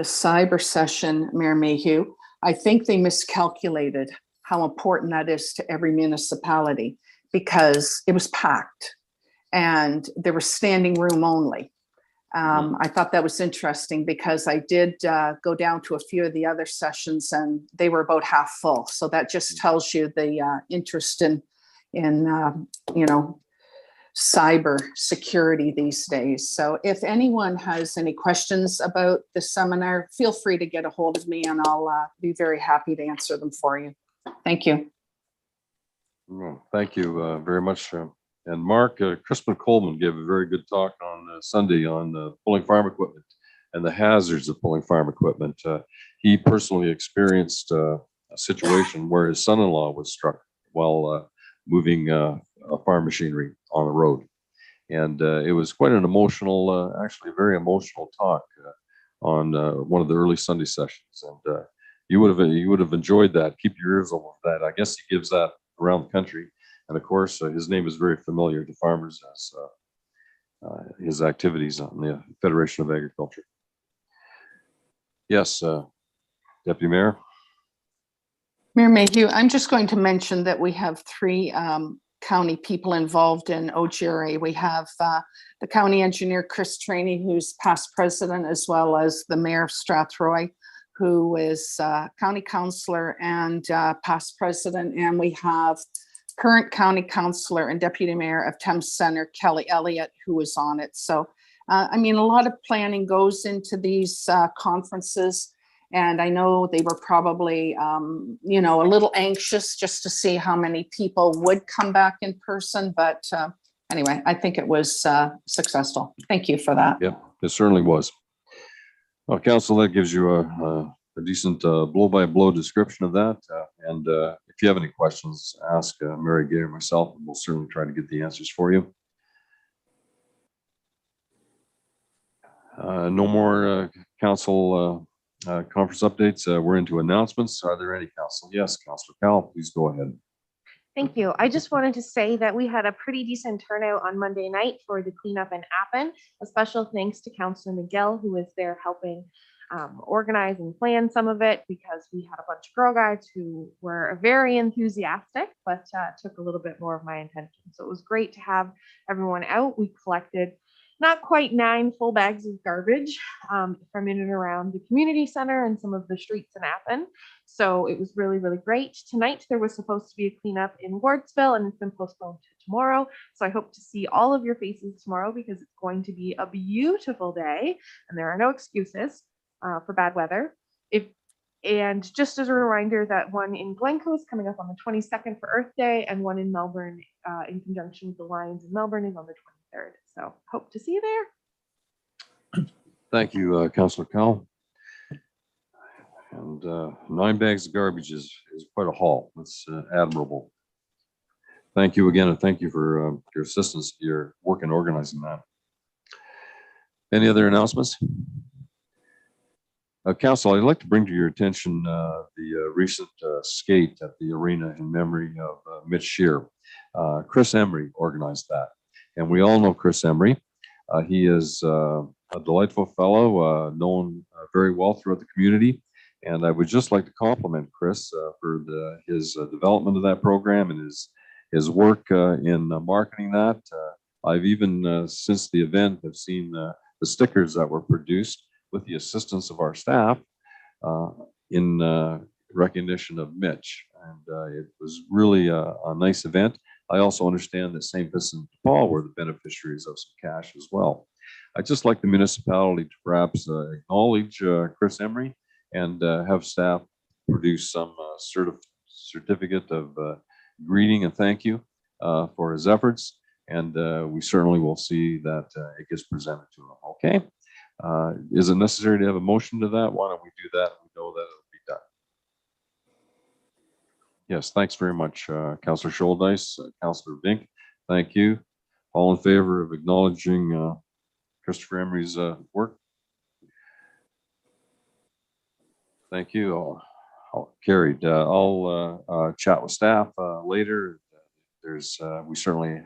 cyber session, Mayor Mayhew, I think they miscalculated how important that is to every municipality, because it was packed and there was standing room only. I thought that was interesting because I did go down to a few of the other sessions and they were about half full. So that just tells you the interest in cyber security these days. So if anyone has any questions about the seminar, feel free to get a hold of me and I'll be very happy to answer them for you. Thank you. Well, thank you very much. And Mark, Crispin Coleman gave a very good talk on Sunday on pulling farm equipment and the hazards of pulling farm equipment. He personally experienced a situation where his son-in-law was struck while moving farm machinery on the road. And it was quite an emotional, actually very emotional talk on one of the early Sunday sessions. And you would have enjoyed that. Keep your ears open for that. I guess he gives that around the country. And of course, his name is very familiar to farmers as his activities on the Federation of Agriculture. Yes, Deputy Mayor. Mayor Mayhew, I'm just going to mention that we have three county people involved in OGRA. We have the county engineer, Chris Trainey, who's past president, as well as the mayor of Strathroy, who is county councillor and past president. And we have current county councillor and deputy mayor of Thames Center, Kelly Elliott, who is on it. So, a lot of planning goes into these conferences. And I know they were probably, a little anxious just to see how many people would come back in person. But anyway, I think it was successful. Thank you for that. Yep, it certainly was. Well, Council, that gives you a decent blow-by-blow description of that. And if you have any questions, ask Mary Gay or myself, and we'll certainly try to get the answers for you. No more Council conference updates. We're into announcements. Are there any, Council? Yes, Councilor Powell, please go ahead. Thank you. I just wanted to say that we had a pretty decent turnout on Monday night for the cleanup in Appin. A special thanks to Councilor Miguel, who was there helping organize and plan some of it, because we had a bunch of Girl Guides who were very enthusiastic, but took a little bit more of my attention. So it was great to have everyone out. We collected not quite 9 full bags of garbage from in and around the community center and some of the streets in Appin. So it was really, really great. Tonight, there was supposed to be a cleanup in Wardsville, and it's been postponed to tomorrow. So I hope to see all of your faces tomorrow, because it's going to be a beautiful day and there are no excuses for bad weather. And just as a reminder that one in Glencoe is coming up on the 22nd for Earth Day, and one in Melbourne in conjunction with the Lions in Melbourne is on the 23rd. So hope to see you there. Thank you, Councilor Cowell. And 9 bags of garbage is quite a haul. That's admirable. Thank you again, and thank you for your assistance, your work in organizing that. Any other announcements? Council, I'd like to bring to your attention the recent skate at the arena in memory of Mitch Shear. Chris Emery organized that. And we all know Chris Emery. He is a delightful fellow, known very well throughout the community. And I would just like to compliment Chris for his development of that program and his work in marketing that. I've even, since the event, have seen the stickers that were produced with the assistance of our staff in recognition of Mitch. And it was really a nice event. I also understand that St. Vincent de Paul were the beneficiaries of some cash as well. I'd just like the municipality to perhaps acknowledge Chris Emery and have staff produce some certificate of greeting and thank you for his efforts. And we certainly will see that it gets presented to him. Okay. Is it necessary to have a motion to that? Why don't we do that? We know that it'll be done. Yes, thanks very much, Councillor Scholdice, Councillor Vink. Thank you. All in favor of acknowledging Christopher Emery's work? Thank you. All carried. I'll chat with staff later. We certainly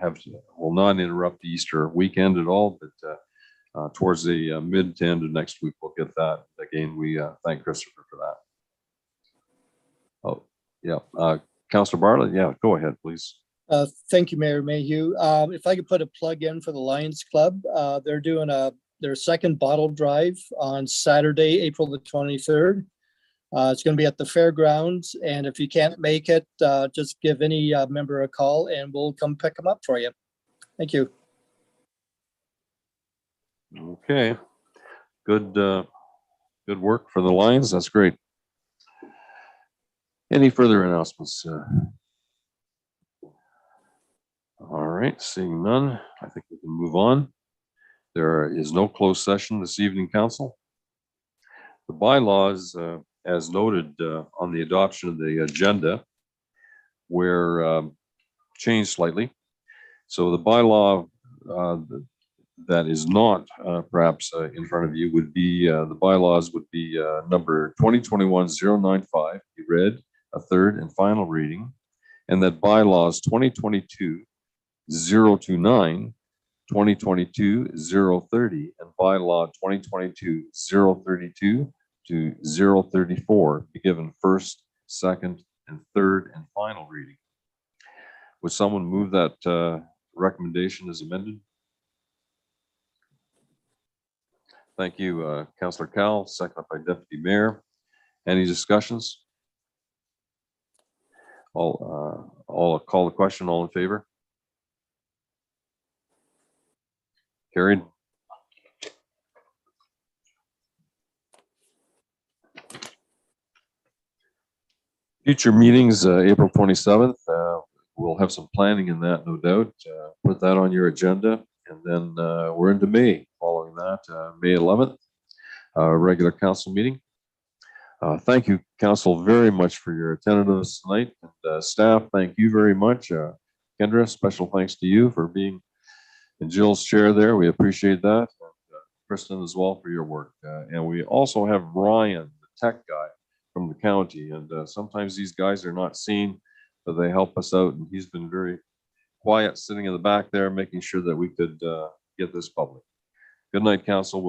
will not interrupt the Easter weekend at all, but towards the mid to end of next week, we'll get that. Again, we thank Christopher for that. Oh, yeah. Councillor Bartlett, yeah, go ahead, please. Thank you, Mayor Mayhew. If I could put a plug in for the Lions Club, they're doing their second bottle drive on Saturday, April the 23rd. It's going to be at the fairgrounds, and if you can't make it, just give any member a call and we'll come pick them up for you. Thank you. Okay, good work for the Lions. That's great. Any further announcements? All right, seeing none, I think we can move on. There is no closed session this evening, Council. The bylaws, as noted on the adoption of the agenda, were changed slightly. So the bylaw that is not perhaps in front of you would be, the bylaws would be number 2021-095, be read a third and final reading, and that bylaws 2022-029, 2022-030, and bylaw 2022-032 to 034 be given first, second, and third and final reading. Would someone move that recommendation as amended? Thank you, Councillor Cowell, seconded by Deputy Mayor. Any discussions? I'll call the question. All in favor? Carried. Future meetings, April 27th. We'll have some planning in that, no doubt. Put that on your agenda. And then we're into May following that, May 11th, regular council meeting. Thank you, council, very much for your attentiveness tonight. And staff, thank you very much. Kendra, special thanks to you for being in Jill's chair there. We appreciate that. And, Kristen as well for your work. And we also have Ryan, the tech guy from the county. And sometimes these guys are not seen, but they help us out. And he's been very quiet, sitting in the back there, making sure that we could get this public. Good night, council.